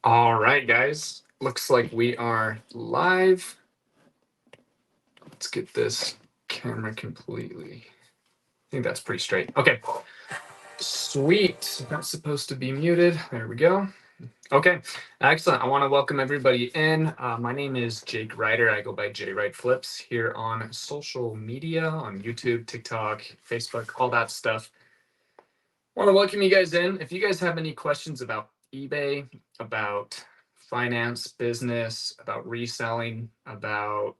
All right, guys. Looks like we are live. Let's get this camera completely. I think that's pretty straight. Okay. Sweet. That's supposed to be muted. There we go. Okay. Excellent. I want to welcome everybody in. My name is Jake Ryder. I go by J Wright Flips here on social media, on YouTube, TikTok, Facebook, all that stuff. I want to welcome you guys in. If you guys have any questions about eBay, about finance, business, about reselling, about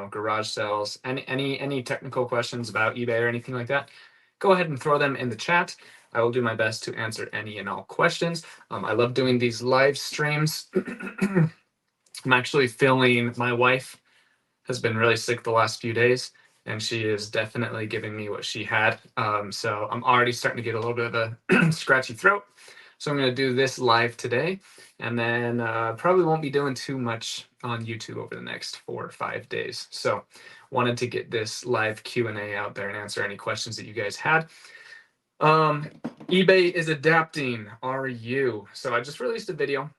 garage sales, any technical questions about eBay or anything like that, go ahead and throw them in the chat. I will do my best to answer any and all questions. I love doing these live streams. I'm actually feeling, my wife has been really sick the last few days, and she is definitely giving me what she had. So I'm already starting to get a little bit of a scratchy throat. So I'm going to do this live today, and then probably won't be doing too much on YouTube over the next 4 or 5 days. So wanted to get this live Q&A out there and answer any questions that you guys had. eBay is adapting. Are you? So I just released a video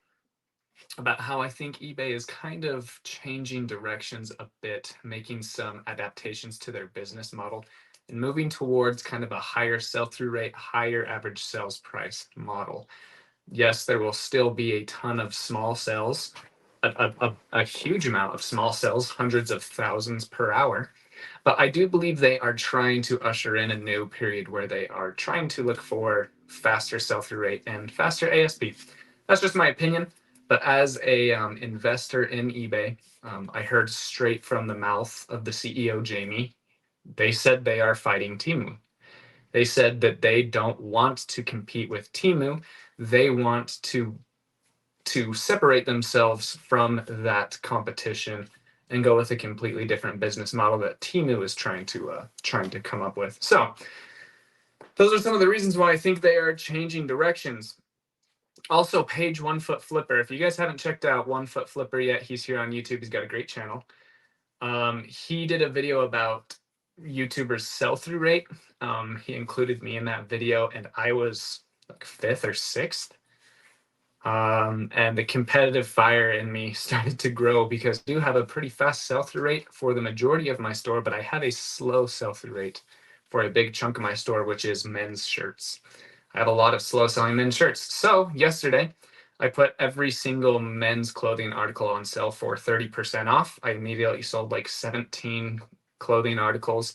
about how I think eBay is kind of changing directions a bit, making some adaptations to their business model and moving towards kind of a higher sell-through rate, higher average sales price model. Yes, there will still be a ton of small sales, a huge amount of small sales, hundreds of thousands per hour. But I do believe they are trying to usher in a new period where they are trying to look for faster sell-through rate and faster ASP. That's just my opinion. But as a investor in eBay, I heard straight from the mouth of the CEO, Jamie, they said they are fighting Temu. They said that they don't want to compete with Temu. They want to separate themselves from that competition and go with a completely different business model that Temu is trying to come up with. So those are some of the reasons why I think they are changing directions. Also, Page 1 Foot Flipper. If you guys haven't checked out 1 Foot Flipper yet, he's here on YouTube. He's got a great channel. He did a video about YouTubers' sell-through rate. He included me in that video, and I was like 5th or 6th. And the competitive fire in me started to grow because I do have a pretty fast sell-through rate for the majority of my store, but I have a slow sell-through rate for a big chunk of my store, which is men's shirts. I have a lot of slow selling men's shirts. So yesterday, I put every single men's clothing article on sale for 30% off. I immediately sold like 17 clothing articles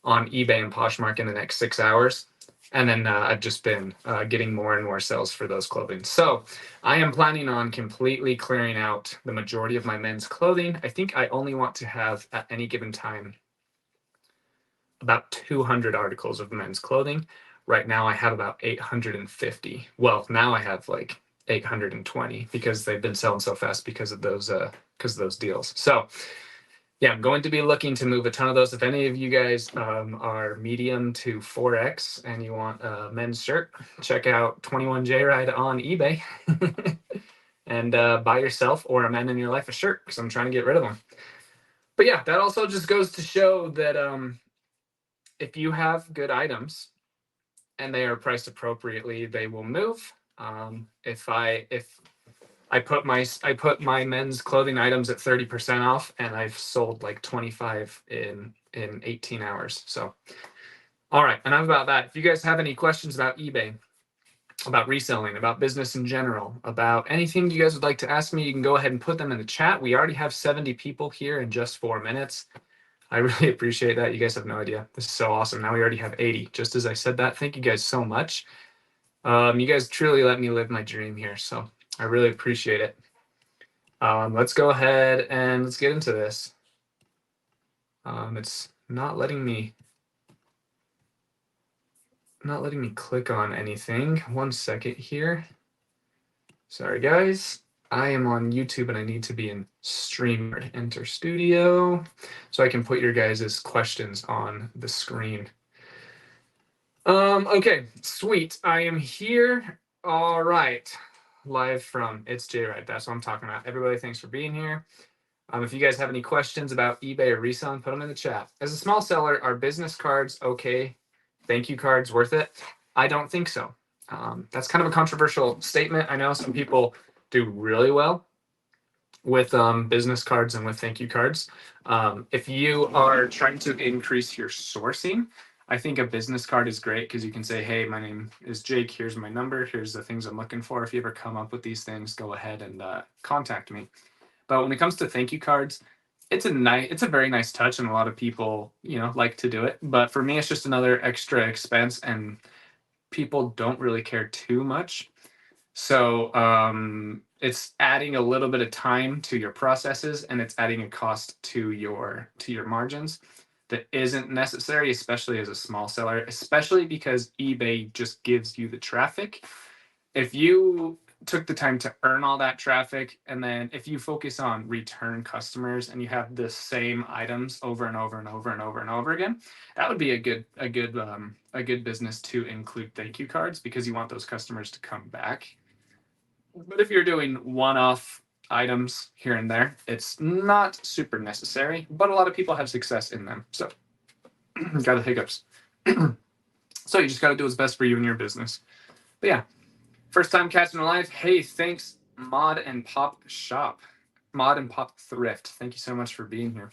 on eBay and Poshmark in the next 6 hours. And then I've just been getting more and more sales for those clothing. So I am planning on completely clearing out the majority of my men's clothing. I think I only want to have at any given time about 200 articles of men's clothing. Right now I have about 850. Well, now I have like 820 because they've been selling so fast because of those deals. So yeah, I'm going to be looking to move a ton of those. If any of you guys are medium to 4X and you want a men's shirt, check out 21J Ride on eBay and buy yourself or a man in your life a shirt because I'm trying to get rid of them. But yeah, that also just goes to show that if you have good items and they are priced appropriately, they will move. If I put my men's clothing items at 30% off, and I've sold like 25 in 18 hours. So, all right, enough about that. If you guys have any questions about eBay, about reselling, about business in general, about anything you guys would like to ask me, you can go ahead and put them in the chat. We already have 70 people here in just 4 minutes. I really appreciate that. You guys have no idea. This is so awesome. Now we already have 80. Just as I said that, thank you guys so much. You guys truly let me live my dream here, so I really appreciate it. Let's go ahead and let's get into this. It's not letting me click on anything. 1 second here. Sorry, guys. I am on YouTube and I need to be in StreamYard. Enter Studio so I can put your guys' questions on the screen. Okay, sweet. I am here. All right. Live from It's J-Ride. That's what I'm talking about. Everybody, thanks for being here. If you guys have any questions about eBay or reselling, put them in the chat. As a small seller, are business cards okay? Thank you cards worth it? I don't think so. That's kind of a controversial statement. I know some people do really well with business cards and with thank you cards. If you are trying to increase your sourcing, I think a business card is great because you can say, hey, my name is Jake. Here's my number. Here's the things I'm looking for. If you ever come up with these things, go ahead and contact me. But when it comes to thank you cards, it's a very nice touch, and a lot of people, like to do it. But for me, it's just another extra expense, and people don't really care too much. So it's adding a little bit of time to your processes, and it's adding a cost to your margins that isn't necessary, especially as a small seller, especially because eBay just gives you the traffic. If you took the time to earn all that traffic, and then if you focus on return customers and you have the same items over and over and over and over and over again, that would be a good business to include thank you cards, because you want those customers to come back. But if you're doing one-off items here and there, it's not super necessary, but a lot of people have success in them. So got the hiccups. So you just got to do what's best for you and your business. But yeah, first time catching a live. Hey, thanks, Mod and Pop Shop, Mod and Pop Thrift. Thank you so much for being here.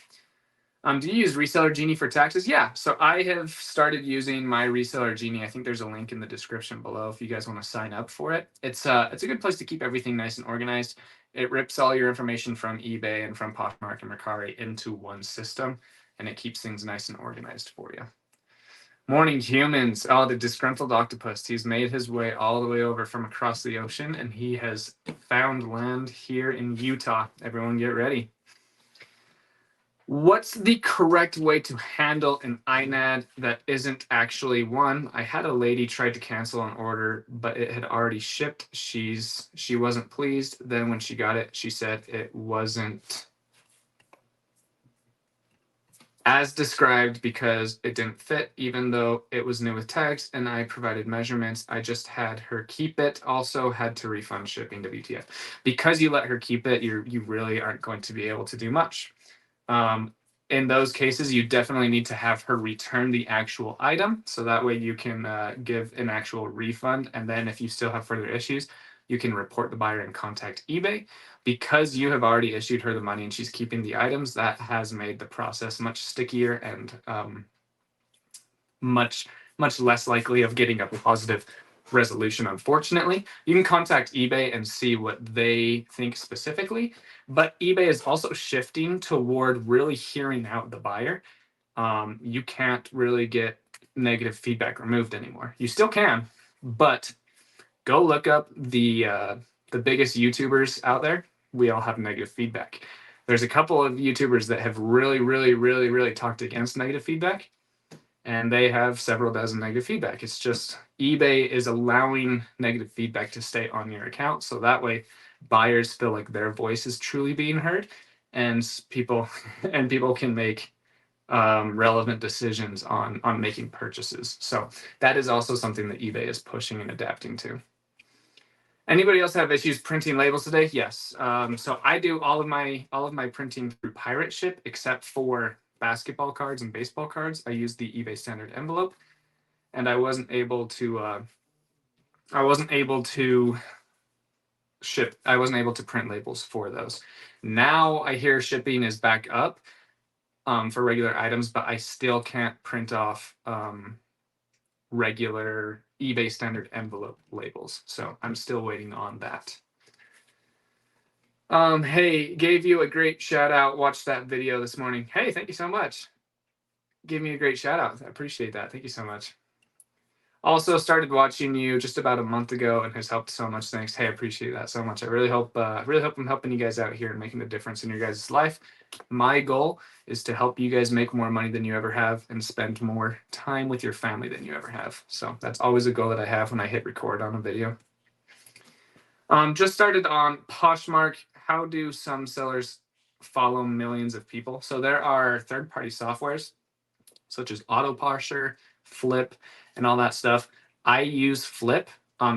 Do you use Reseller Genie for taxes? Yeah, so I have started using my Reseller Genie. I think there's a link in the description below if you guys want to sign up for it. It's a good place to keep everything nice and organized. It rips all your information from eBay and from Poshmark and Mercari into one system, and it keeps things nice and organized for you. Morning, humans. Oh, the disgruntled octopus. He's made his way all the way over from across the ocean, and he has found land here in Utah. Everyone get ready. What's the correct way to handle an INAD that isn't actually one? I had a lady try to cancel an order, but it had already shipped. She wasn't pleased. Then when she got it, she said it wasn't as described because it didn't fit, even though it was new with tags and I provided measurements. I just had her keep it. Also had to refund shipping, WTF. Because you let her keep it, you really aren't going to be able to do much. In those cases, you definitely need to have her return the actual item, so that way you can give an actual refund. And then if you still have further issues, you can report the buyer and contact eBay. Because you have already issued her the money and she's keeping the items, that has made the process much stickier and much less likely of getting a positive resolution, unfortunately. You can contact eBay and see what they think specifically, but eBay is also shifting toward really hearing out the buyer. You can't really get negative feedback removed anymore. You still can, but go look up the biggest YouTubers out there. We all have negative feedback. There's a couple of YouTubers that have really talked against negative feedback, and they have several dozen negative feedback. It's just eBay is allowing negative feedback to stay on your account, so that way buyers feel like their voice is truly being heard, and people can make relevant decisions on making purchases. So that is also something that eBay is pushing and adapting to. Anybody else have issues printing labels today? Yes. So I do all of my printing through Pirate Ship, except for basketball cards and baseball cards. I use the eBay standard envelope, and I wasn't able to ship. I wasn't able to print labels for those. Now I hear shipping is back up for regular items, but I still can't print off regular eBay standard envelope labels. So I'm still waiting on that. Hey, gave you a great shout out. Watched that video this morning. Hey, thank you so much. Gave me a great shout out. I appreciate that. Thank you so much. Also started watching you just about a month ago and has helped so much. Thanks. Hey, I appreciate that so much. I really hope I'm helping you guys out here and making a difference in your guys' life. My goal is to help you guys make more money than you ever have and spend more time with your family than you ever have. So that's always a goal that I have when I hit record on a video. Just started on Poshmark. How do some sellers follow millions of people? So there are third-party softwares such as AutoParsher, Flip, and all that stuff. I use Flip.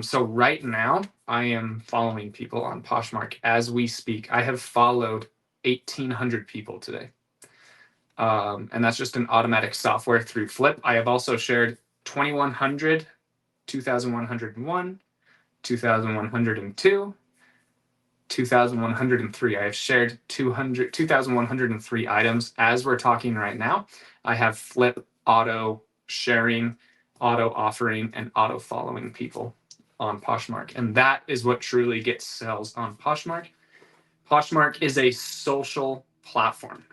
So right now I am following people on Poshmark as we speak. I have followed 1,800 people today. And that's just an automatic software through Flip. I have also shared 2,100 2,101, 2,102, 2,103. I have shared 2,103 items as we're talking right now. I have flip, auto sharing, auto offering, and auto following people on Poshmark. And that is what truly gets sales on Poshmark. Poshmark is a social platform.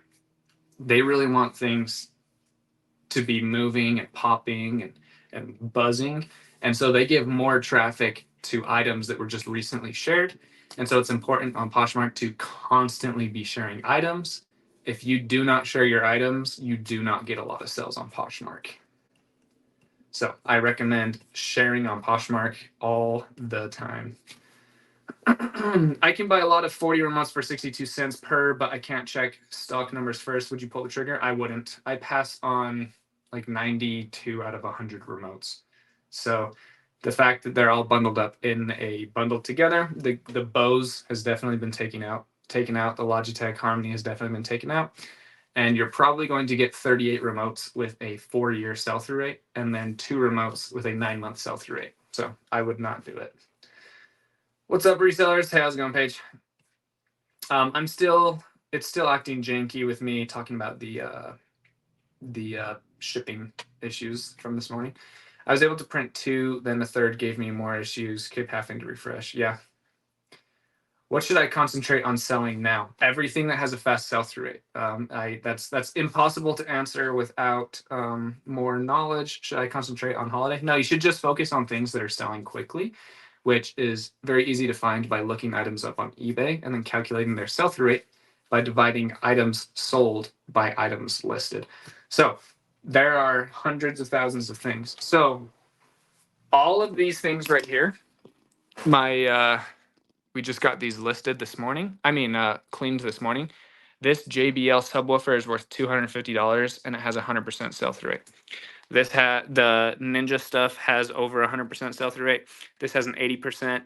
They really want things to be moving and popping and buzzing. And so they give more traffic to items that were just recently shared. And so it's important on Poshmark to constantly be sharing items. If you do not share your items, you do not get a lot of sales on Poshmark. So I recommend sharing on Poshmark all the time. I can buy a lot of 40 remotes for 62 cents per, but I can't check stock numbers first. Would you pull the trigger? I wouldn't. I pass on like 92 out of 100 remotes. So the fact that they're all bundled up in a bundle together, the Bose has definitely been taken out. The Logitech Harmony has definitely been taken out. And you're probably going to get 38 remotes with a 4-year sell-through rate, and then 2 remotes with a 9-month sell-through rate. So I would not do it. What's up, resellers? Hey, how's it going, Paige? It's still acting janky with me talking about the shipping issues from this morning. I was able to print 2, then the third gave me more issues, kept having to refresh. Yeah. What should I concentrate on selling now? Everything that has a fast sell-through rate. That's impossible to answer without more knowledge. Should I concentrate on holiday? No, you should just focus on things that are selling quickly, which is very easy to find by looking items up on eBay and then calculating their sell-through rate by dividing items sold by items listed. So there are hundreds of thousands of things. So all of these things right here, we just got these listed this morning. Cleaned this morning. This JBL subwoofer is worth $250 and it has 100% sell-through rate. The Ninja stuff has over 100% sell-through rate. This has an 80%.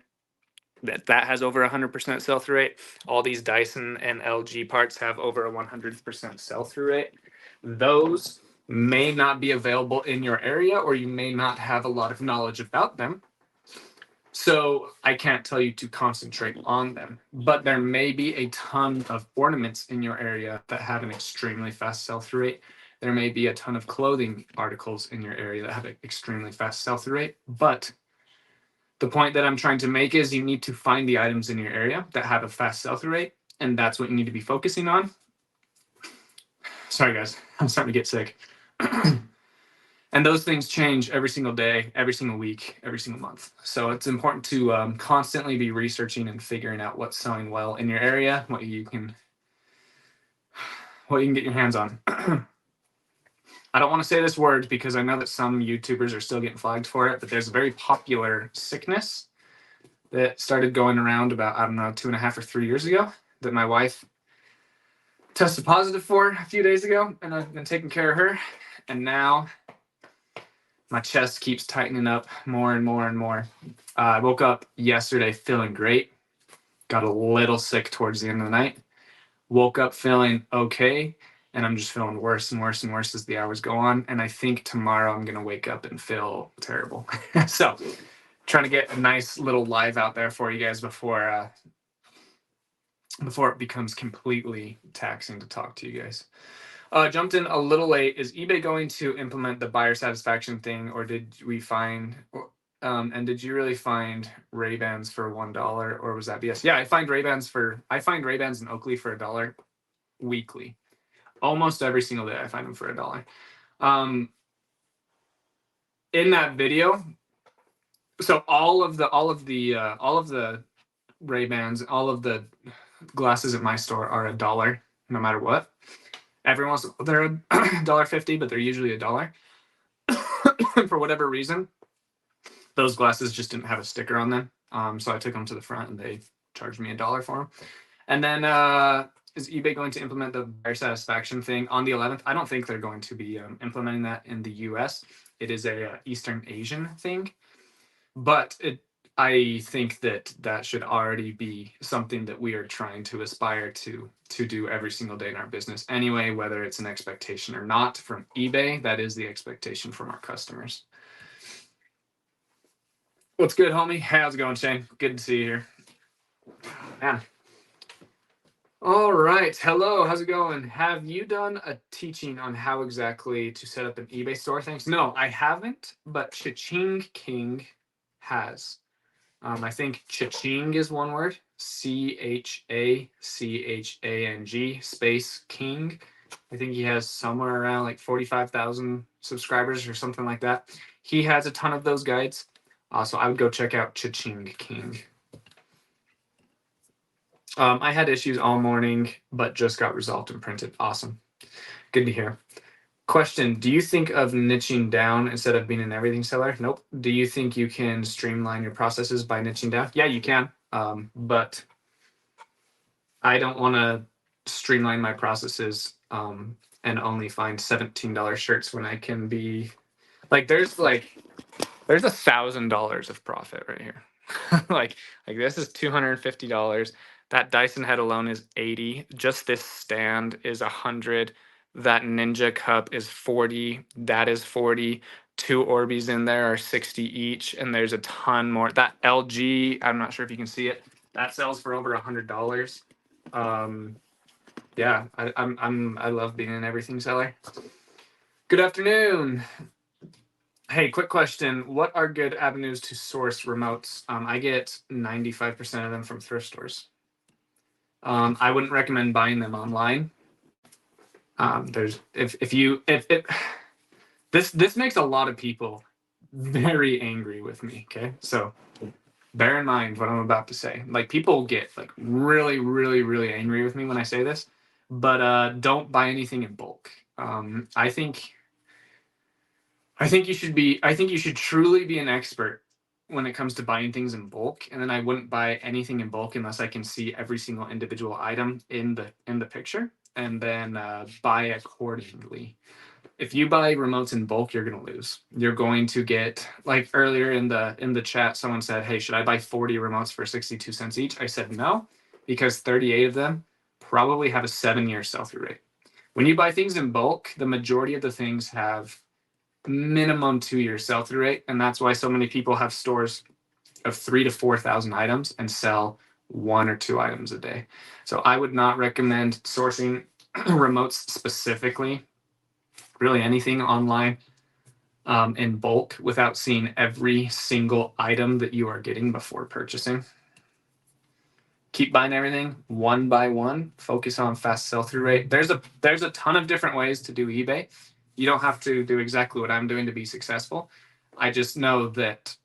That has over 100% sell-through rate. All these Dyson and LG parts have over a 100% sell-through rate. Those may not be available in your area, or you may not have a lot of knowledge about them. So I can't tell you to concentrate on them, but there may be a ton of ornaments in your area that have an extremely fast sell-through rate. There may be a ton of clothing articles in your area that have an extremely fast sell-through rate. But the point that I'm trying to make is you need to find the items in your area that have a fast sell-through rate, and that's what you need to be focusing on. Sorry, guys, I'm starting to get sick. And those things change every single day, every single week, every single month. So it's important to constantly be researching and figuring out what's selling well in your area, what you can get your hands on. I don't want to say this word because I know that some YouTubers are still getting flagged for it, but there's a very popular sickness that started going around about, 2.5 or 3 years ago that my wife tested positive for a few days ago, and I've been taking care of her. And now my chest keeps tightening up more and more and more. I woke up yesterday feeling great. Got a little sick towards the end of the night. Woke up feeling okay, and I'm just feeling worse and worse and worse as the hours go on. And I think tomorrow I'm going to wake up and feel terrible. So trying to get a nice little live out there for you guys before it becomes completely taxing to talk to you guys. Jumped in a little late. Is eBay going to implement the buyer satisfaction thing, or did we find? And did you really find Ray-Bans for $1, or was that BS? Yeah, I find Ray-Bans in Oakley for $1 weekly. Almost every single day, I find them for $1. In that video, so all of the Ray-Bans, all of the glasses at my store are $1, no matter what. Every once they're $1.50, but they're usually $1. For whatever reason, those glasses just didn't have a sticker on them. So I took them to the front and they charged me $1 for them. And then is eBay going to implement the buyer satisfaction thing on the 11th? I don't think they're going to be implementing that in the US. It is a Eastern Asian thing, but I think that should already be something that we are trying to aspire to do every single day in our business anyway, whether it's an expectation or not from eBay. That is the expectation from our customers. What's good, homie? How's it going, Shane? Good to see you here. Man. All right. Hello. How's it going? Have you done a teaching on how exactly to set up an eBay store? Thanks. No, I haven't, but Cha-Ching King has. I think Cha-Ching is one word. Chachang space King. I think he has somewhere around like 45,000 subscribers or something like that. He has a ton of those guides. So I would go check out Cha-Ching King. I had issues all morning, but just got resolved and printed. Awesome. Good to hear. Question, do you think of niching down instead of being an everything seller? Nope. Do you think you can streamline your processes by niching down? Yeah, you can. But I don't want to streamline my processes and only find $17 shirts when I can be there's $1,000 of profit right here. like this is $250. That Dyson head alone is 80. Just this stand is 100. That Ninja cup is 40. That is 40. Two Orbeez in there are 60 each, and there's a ton more. That LG, I'm not sure if you can see it. That sells for over $100. Yeah, I love being an everything seller. Good afternoon. Hey, quick question. What are good avenues to source remotes? I get 95% of them from thrift stores. I wouldn't recommend buying them online. This makes a lot of people very angry with me. Okay, so bear in mind what I'm about to say. Like, people get like really, really, really angry with me when I say this, but don't buy anything in bulk. I think you should truly be an expert when it comes to buying things in bulk, and then I wouldn't buy anything in bulk unless I can see every single individual item in the picture, and then buy accordingly. If you buy remotes in bulk, you're going to lose. You're going to get, like earlier in the chat, someone said, hey, should I buy 40 remotes for 62 cents each? I said no, because 38 of them probably have a 7-year sell-through rate. When you buy things in bulk, the majority of the things have minimum 2-year sell-through rate, and that's why so many people have stores of 3,000 to 4,000 items and sell 1 or 2 items a day. So I would not recommend sourcing remotes specifically, really anything online, in bulk without seeing every single item that you are getting before purchasing. Keep buying everything one by one. Focus on fast sell-through rate. There's a ton of different ways to do eBay. You don't have to do exactly what I'm doing to be successful. I just know that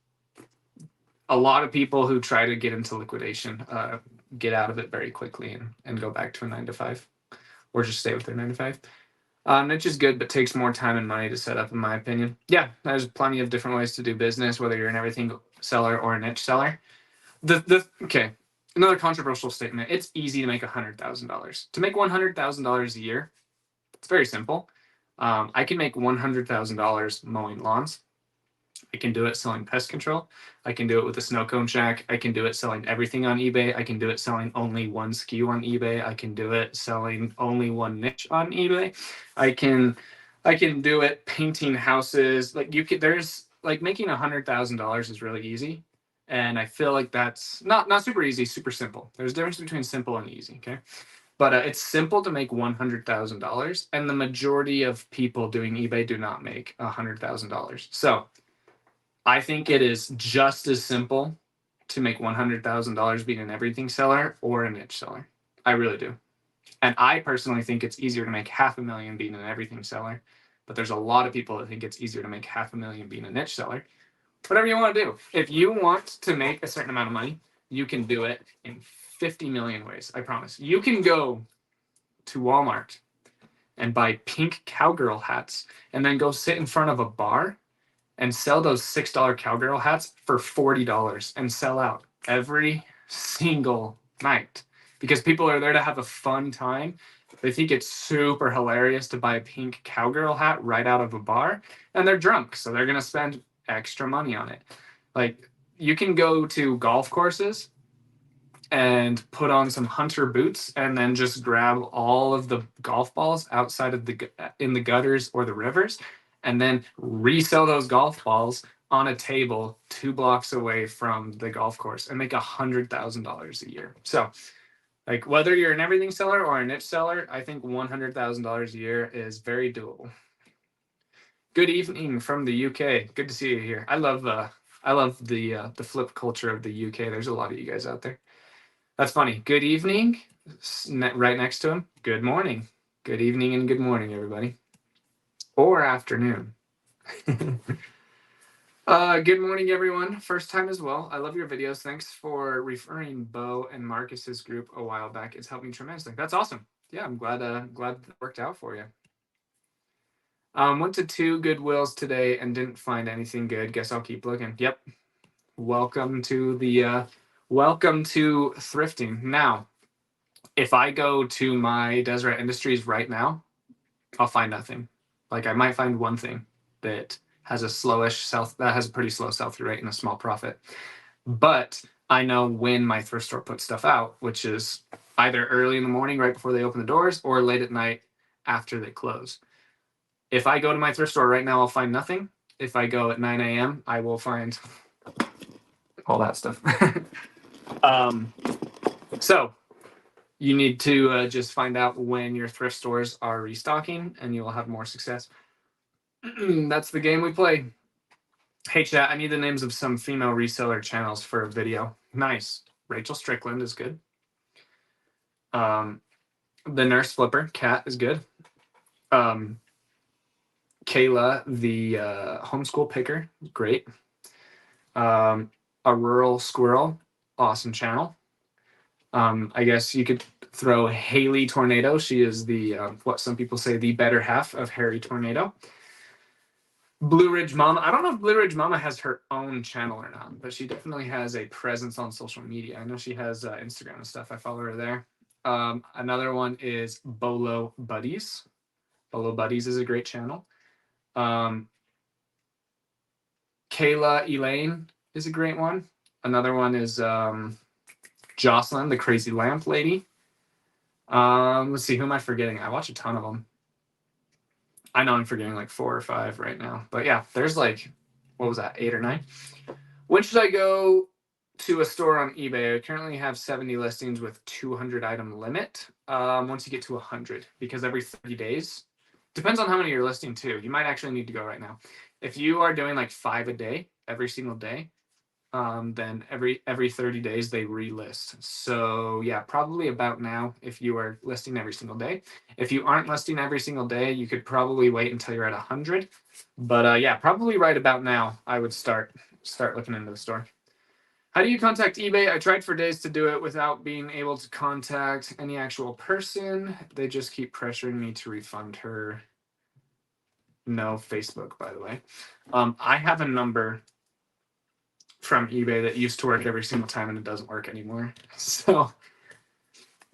a lot of people who try to get into liquidation get out of it very quickly and go back to a 9 to 5, or just stay with their 9 to 5. Niche is good, but takes more time and money to set up, in my opinion. Yeah, there's plenty of different ways to do business, whether you're an everything seller or a niche seller. Okay, another controversial statement. It's easy to make $100,000. To make $100,000 a year, it's very simple. I can make $100,000 mowing lawns. I can do it selling pest control. I can do it with a snow cone shack. I can do it selling everything on eBay. I can do it selling only one SKU on eBay. I can do it selling only one niche on eBay. I can do it painting houses. There's making $100,000 is really easy. And I feel like that's not super easy, super simple. There's a difference between simple and easy, okay? But it's simple to make $100,000, and the majority of people doing eBay do not make $100,000. So I think it is just as simple to make $100,000 being an everything seller or a niche seller. I really do. And I personally think it's easier to make $500,000 being an everything seller. But there's a lot of people that think it's easier to make $500,000 being a niche seller. Whatever you want to do. If you want to make a certain amount of money, you can do it in 50 million ways. I promise. You can go to Walmart and buy pink cowgirl hats and then go sit in front of a bar and sell those $6 cowgirl hats for $40 and sell out every single night, because people are there to have a fun time. They think it's super hilarious to buy a pink cowgirl hat right out of a bar, and they're drunk, so they're going to spend extra money on it. Like, you can go to golf courses and put on some hunter boots and then just grab all of the golf balls outside of in the gutters or the rivers, and then resell those golf balls on a table 2 blocks away from the golf course and make $100,000 a year. So like whether you're an everything seller or a niche seller, I think $100,000 a year is very doable. Good evening from the UK. Good to see you here. I love the flip culture of the UK. There's a lot of you guys out there. That's funny. Good evening. Right next to him. Good morning. Good evening and good morning, everybody. Or afternoon. Good morning, everyone. First time as well. I love your videos. Thanks for referring Bo and Marcus's group a while back. It's helped me tremendously. That's awesome. Yeah, I'm glad it worked out for you. Went to 2 Goodwills today and didn't find anything good. Guess I'll keep looking. Yep. Welcome to thrifting. Now, if I go to my Deseret Industries right now, I'll find nothing. Like I might find one thing that has a pretty slow sell-through rate and a small profit. But I know when my thrift store puts stuff out, which is either early in the morning right before they open the doors or late at night after they close. If I go to my thrift store right now, I'll find nothing. If I go at 9 a.m., I will find all that stuff. So you need to just find out when your thrift stores are restocking and you will have more success. That's the game we play. Hey, chat, I need the names of some female reseller channels for a video. Nice. Rachel Strickland is good. The Nurse Flipper, Kat, is good. Kayla, the homeschool picker, great. A Rural Squirrel, awesome channel. I guess you could throw Haley Tornado. She is the, what some people say, the better half of Harry Tornado. Blue Ridge Mama. I don't know if Blue Ridge Mama has her own channel or not, but she definitely has a presence on social media. I know she has Instagram and stuff. I follow her there. Another one is Bolo Buddies. Bolo Buddies is a great channel. Kayla Elaine is a great one. Another one is Jocelyn, the Crazy Lamp Lady. Let's see, who am I forgetting? I watch a ton of them. I know I'm forgetting like 4 or 5 right now. But yeah, there's like, what was that, 8 or 9? When should I go to a store on eBay? I currently have 70 listings with 200 item limit. Once you get to 100, because every 30 days, depends on how many you're listing too. You might actually need to go right now. If you are doing like 5 a day, every single day, then every 30 days they relist. So yeah, probably about now if you are listing every single day. If you aren't listing every single day, you could probably wait until you're at 100. But yeah, probably right about now I would start looking into the store. How do you contact eBay? I tried for days to do it without being able to contact any actual person. They just keep pressuring me to refund her. No, Facebook, by the way. I have a number from eBay that used to work every single time and it doesn't work anymore. So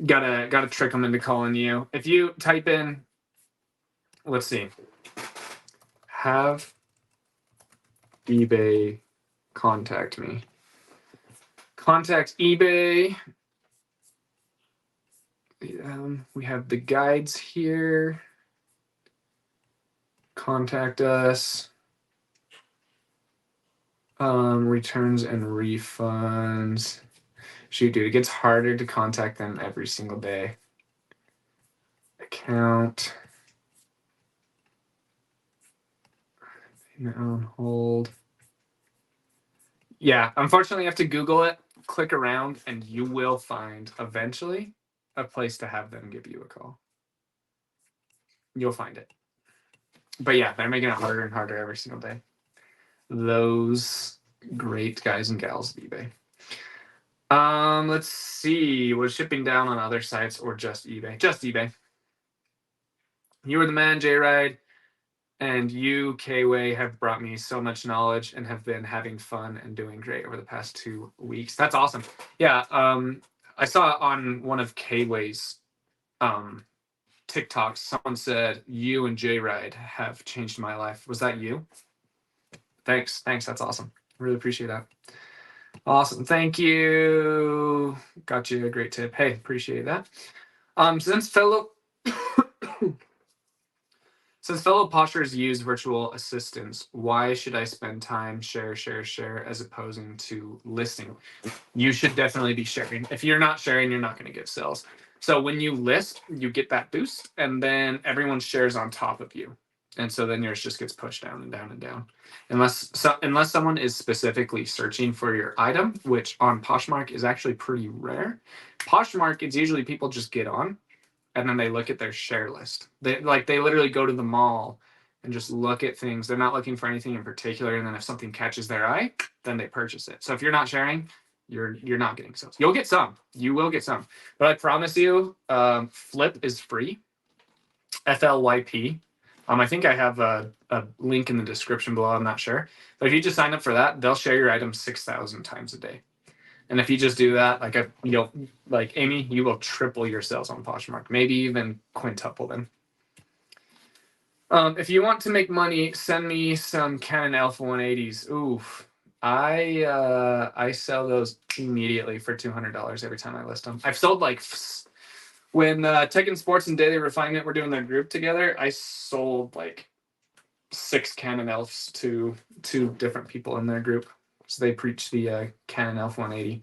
gotta trick them into calling you. If you type in, let's see, have eBay contact me. Contact eBay. We have the guides here. Contact us. Returns and refunds. Shoot, dude, it gets harder to contact them every single day. Account. On hold. Yeah, unfortunately, you have to Google it, click around, and you will find eventually a place to have them give you a call. You'll find it. But yeah, they're making it harder and harder every single day. Those great guys and gals at eBay. Let's see. Was shipping down on other sites or just eBay? Just eBay. You were the man, J-Ride, and you, K-Way, have brought me so much knowledge and have been having fun and doing great over the past 2 weeks. That's awesome. Yeah, I saw on one of K-Way's TikToks, someone said, you and J-Ride have changed my life. Was that you? Thanks. That's awesome. Really appreciate that. Awesome. Thank you. Got you a great tip. Since fellow Poshers use virtual assistants, why should I spend time share as opposing to listing? You should definitely be sharing. If you're not sharing, you're not going to get sales. So when you list, you get that boost, and then everyone shares on top of you. And so then yours just gets pushed down and down and down. Unless someone is specifically searching for your item, which on Poshmark is actually pretty rare. Poshmark, it's usually people just get on and then they look at their share list. They literally go to the mall and just look at things. They're not looking for anything in particular, and then if something catches their eye, then they purchase it. So if you're not sharing, you're not getting sales. You'll get some. You will get some. But I promise you, Flip is free. FLYP. I think I have a link in the description below. I'm not sure. But if you just sign up for that, they'll share your item 6,000 times a day. And if you just do that, like Amy, you will triple your sales on Poshmark, maybe even quintuple them. If you want to make money, send me some Canon Alpha 180s. Oof. I sell those immediately for $200 every time I list them. I've sold when Tech and Sports and Daily Refinement were doing their group together, I sold 6 Canon Elfs to 2 different people in their group. So they preach the Canon Alpha 180.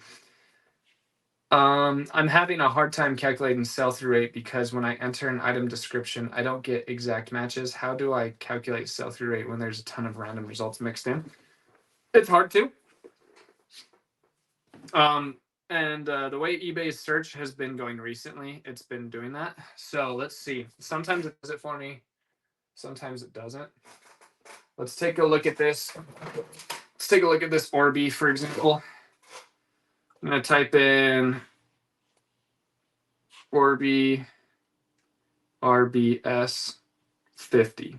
I'm having a hard time calculating sell-through rate because when I enter an item description, I don't get exact matches. How do I calculate sell-through rate when there's a ton of random results mixed in? It's hard to. And the way eBay's search has been going recently, it's been doing that. So let's see. Sometimes it does it for me. Sometimes it doesn't. Let's take a look at this. Let's take a look at this Orbi, for example. I'm going to type in Orbi RBS 50.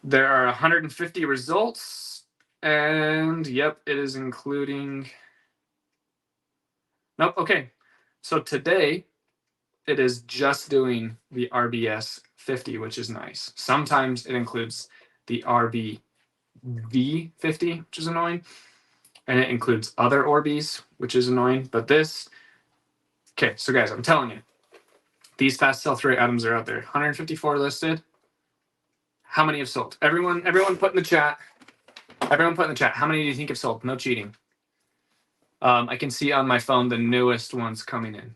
There are 150 results, and yep, it is including. Nope, okay. So today, it is just doing the RBS 50, which is nice. Sometimes it includes the RBV 50, which is annoying. And it includes other Orbeez, which is annoying. But this, okay, so guys, I'm telling you, these fast sell-through rate items are out there. 154 listed. How many have sold? Everyone put in the chat. Everyone put in the chat. How many do you think have sold? No cheating. I can see on my phone the newest ones coming in.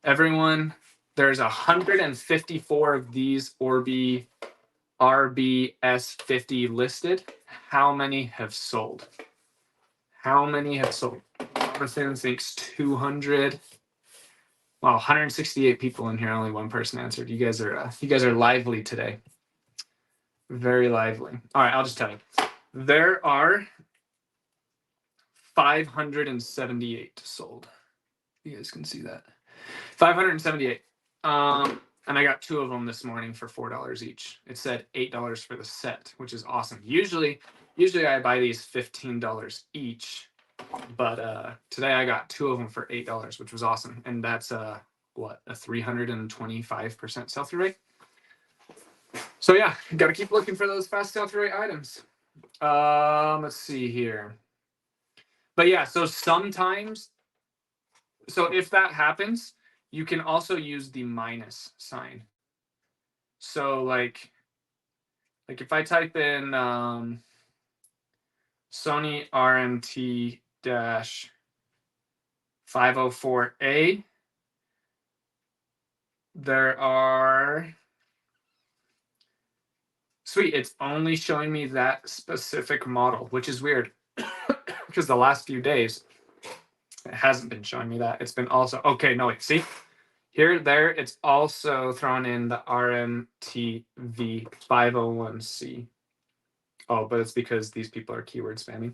Everyone, there's 154 of these Orbi RBS 50 listed. How many have sold? How many have sold? Jonathan thinks 200. Wow, 168 people in here. Only one person answered. You guys are lively today. Very lively. All right, I'll just tell you. There are 578 sold. You guys can see that. 578. And I got 2 of them this morning for $4 each. It said $8 for the set, which is awesome. Usually I buy these $15 each, but today I got 2 of them for $8, which was awesome. And that's a 325% sell-through rate. So yeah, got to keep looking for those fast sell-through rate items. Let's see here. But yeah, so sometimes, so if that happens, you can also use the minus sign. So like if I type in Sony RMT-504A, there are, sweet, it's only showing me that specific model, which is weird because the last few days it hasn't been showing me that. It's been also, okay, no, wait, see? Here, there, it's also thrown in the RMTV501C. Oh, but it's because these people are keyword spamming.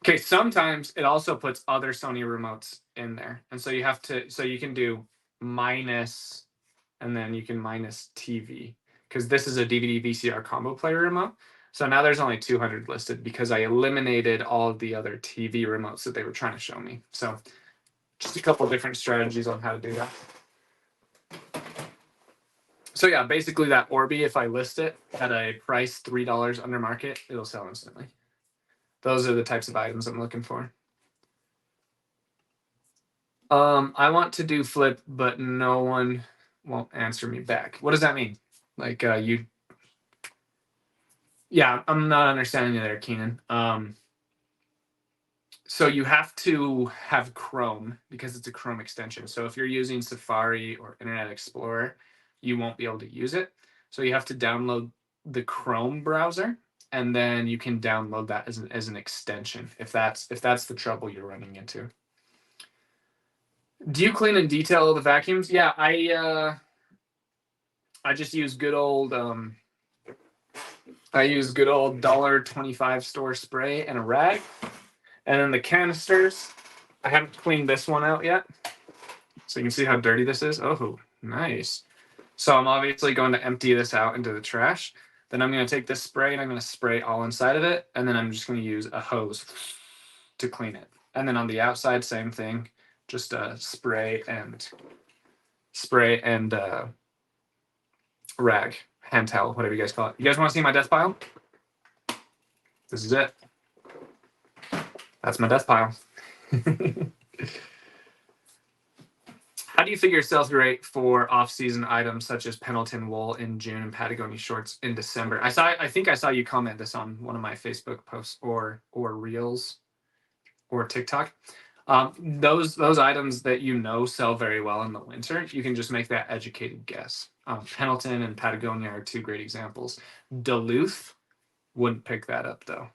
Okay, sometimes it also puts other Sony remotes in there. And so you have to, so you can do minus, and then you can minus TV, because this is a DVD VCR combo player remote. So now there's only 200 listed because I eliminated all of the other TV remotes that they were trying to show me. So just a couple of different strategies on how to do that. So yeah, basically that Orbi, if I list it at a price $3 under market, it'll sell instantly. Those are the types of items I'm looking for. I want to do Flip, but no one won't answer me back. What does that mean? Like yeah, I'm not understanding you there, Keenan. So you have to have Chrome because it's a Chrome extension. So if you're using Safari or Internet Explorer, you won't be able to use it. So you have to download the Chrome browser, and then you can download that as an extension if that's the trouble you're running into. Do you clean and detail the vacuums? Yeah, I just use good old $1.25 store spray and a rag. And then the canisters, I haven't cleaned this one out yet. So you can see how dirty this is. Oh, nice. So I'm obviously going to empty this out into the trash. Then I'm going to take this spray and I'm going to spray all inside of it. And then I'm just going to use a hose to clean it. And then on the outside, same thing. Just spray and rag, hand towel, whatever you guys call it. You guys want to see my death pile? This is it. That's my death pile. How do you figure sell-through rate for off-season items such as Pendleton wool in June and Patagonia shorts in December? I think I saw you comment this on one of my Facebook posts or Reels or TikTok. Those items that you know sell very well in the winter, you can just make that educated guess. Pendleton and Patagonia are two great examples. Duluth wouldn't pick that up though.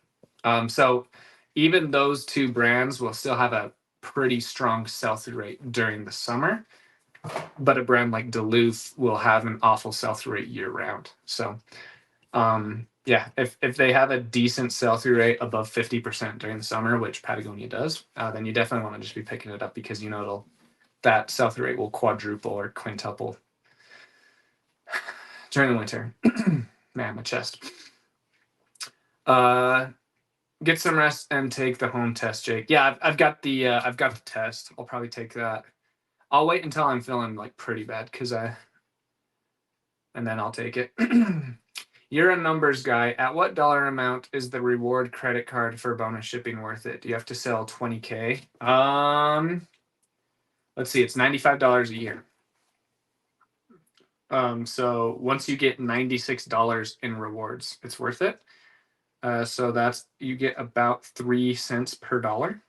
So even those two brands will still have a pretty strong sell-through rate during the summer, but a brand like Duluth will have an awful sell-through rate year-round. So yeah, if they have a decent sell-through rate above 50% during the summer, which Patagonia does, then you definitely want to just be picking it up because you know that sell-through rate will quadruple or quintuple during the winter. Man, my chest. Get some rest and take the home test, Jake. Yeah, I've got the test. I'll probably take that. I'll wait until I'm feeling like pretty bad and then I'll take it. You're a numbers guy. At what dollar amount is the reward credit card for bonus shipping worth it? Do you have to sell 20K? Let's see. It's $95 a year. So once you get $96 in rewards, it's worth it. So you get about 3 cents per dollar.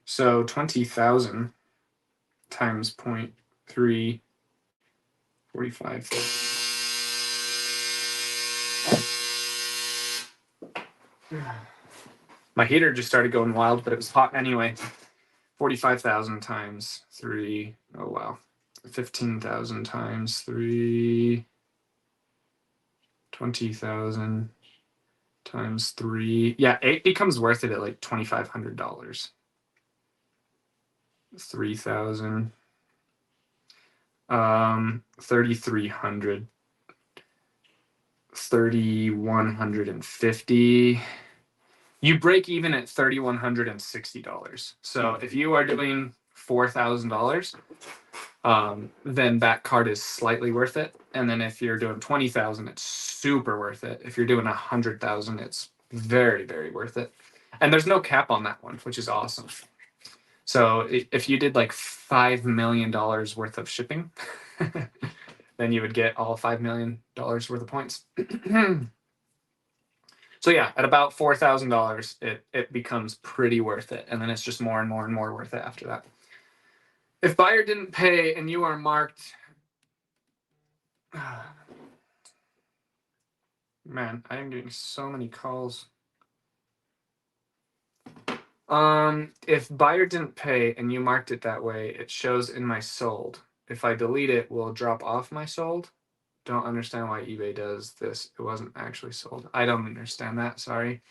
So 20,000 times 0.3, 45. My heater just started going wild, but it was hot anyway. 45,000 times 3. Oh wow. 15,000 times 3. 20,000 times 3. Yeah, it becomes worth it at like $2,500. 3,000. 3,300. 3,150. You break even at $3,160. So if you are doing $4,000, then that card is slightly worth it. And then if you're doing 20,000, it's super worth it. If you're doing 100,000, it's very, very worth it. And there's no cap on that one, which is awesome. So if you did like $5 million worth of shipping, then you would get all $5 million worth of points. So yeah, at about $4,000, it becomes pretty worth it. And then it's just more and more and more worth it after that. If buyer didn't pay and you are marked, man, I am getting so many calls. If buyer didn't pay and you marked it that way, it shows in my sold. If I delete it, will it drop off my sold? Don't understand why eBay does this. It wasn't actually sold. I don't understand that. Sorry.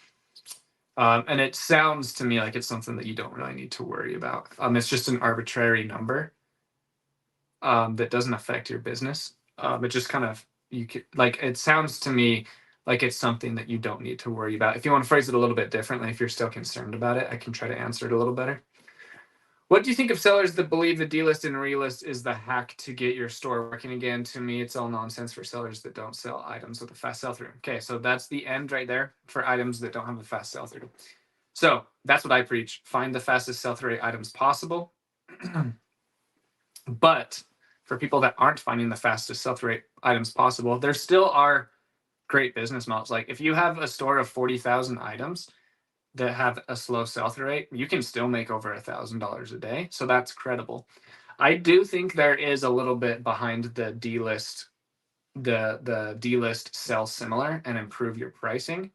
And it sounds to me like it's something that you don't really need to worry about. It's just an arbitrary number that doesn't affect your business. It just kind of it sounds to me like it's something that you don't need to worry about. If you want to phrase it a little bit differently, if you're still concerned about it, I can try to answer it a little better. What do you think of sellers that believe the delist and relist is the hack to get your store working again? To me, it's all nonsense for sellers that don't sell items with a fast sell-through. Okay, so that's the end right there for items that don't have a fast sell-through. So that's what I preach. Find the fastest sell-through items possible. But for people that aren't finding the fastest sell-through rate items possible, there still are great business models. Like if you have a store of 40,000 items that have a slow sell-through rate, you can still make over $1,000 a day. So that's credible. I do think there is a little bit behind the delist, the delist sell similar and improve your pricing.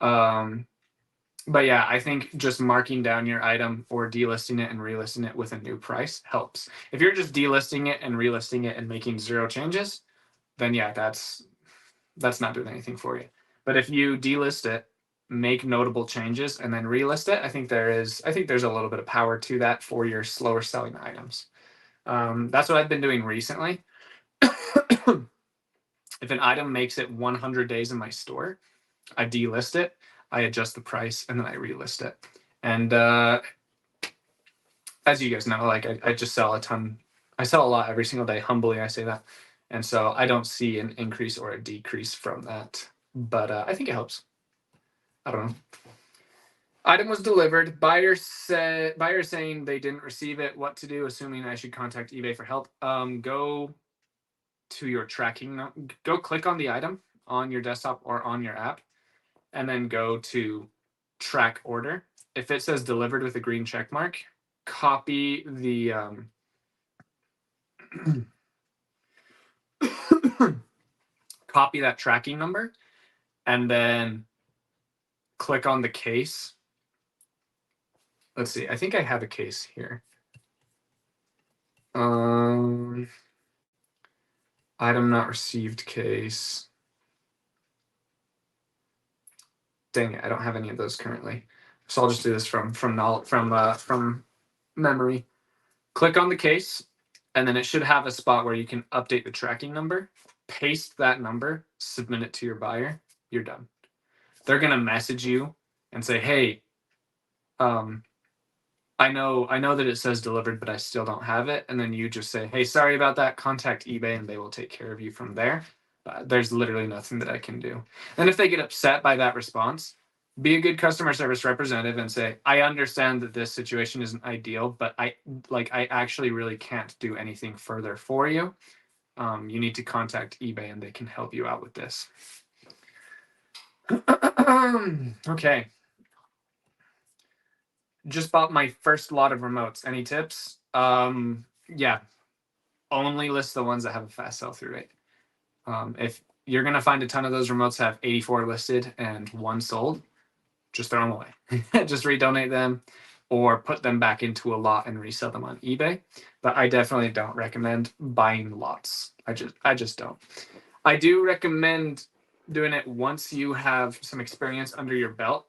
But yeah, I think just marking down your item or delisting it and relisting it with a new price helps. If you're just delisting it and relisting it and making 0 changes, then yeah, that's not doing anything for you. But if you delist it, make notable changes, and then relist it, I think there's a little bit of power to that for your slower selling items. That's what I've been doing recently. If an item makes it 100 days in my store, I delist it, I adjust the price, and then I relist it. And as you guys know, like I just sell a ton. I sell a lot every single day. Humbly, I say that. And so I don't see an increase or a decrease from that. But I think it helps. I don't know. Item was delivered. Buyer saying they didn't receive it. What to do? Assuming I should contact eBay for help. Go to your tracking. Go click on the item on your desktop or on your app, and then go to track order. If it says delivered with a green check mark, copy the copy that tracking number, and then click on the case. Let's see. I think I have a case here. Item not received case. Dang it, I don't have any of those currently. So I'll just do this from memory. Click on the case, and then it should have a spot where you can update the tracking number. Paste that number, submit it to your buyer. You're done. They're gonna message you and say, "Hey, I know that it says delivered, but I still don't have it." And then you just say, "Hey, sorry about that. Contact eBay, and they will take care of you from there." There's literally nothing that I can do. And if they get upset by that response, be a good customer service representative and say, "I understand that this situation isn't ideal, but I actually really can't do anything further for you. You need to contact eBay, and they can help you out with this." Okay. Just bought my first lot of remotes. Any tips? Yeah. Only list the ones that have a fast sell-through rate. If you're going to find a ton of those remotes have 84 listed and 1 sold, just throw them away. Just redonate them or put them back into a lot and resell them on eBay. But I definitely don't recommend buying lots. I just don't. I do recommend doing it once you have some experience under your belt,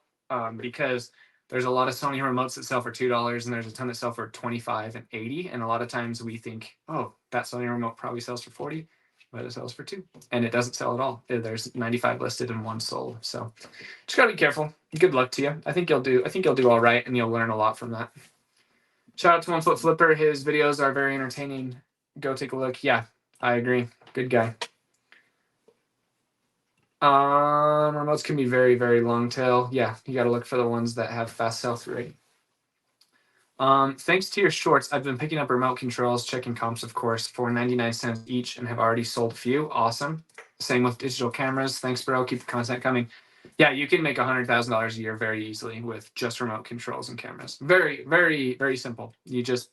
because there's a lot of Sony remotes that sell for $2, and there's a ton that sell for $25 and $80. And a lot of times we think, oh, that Sony remote probably sells for $40, but it sells for $2, and it doesn't sell at all. There's 95 listed and 1 sold. So just gotta be careful. Good luck to you. I think you'll do all right, and you'll learn a lot from that. Shout out to 1 Foot Flipper. His videos are very entertaining. Go take a look. Yeah, I agree. Good guy. Remotes can be very, very long tail. Yeah, you got to look for the ones that have fast sell-through rate. Thanks to your shorts, I've been picking up remote controls, checking comps, of course, for 99 cents each, and have already sold a few. Awesome. Same with digital cameras. Thanks, bro. Keep the content coming. Yeah, you can make $100,000 a year very easily with just remote controls and cameras. Very, very, very simple. You just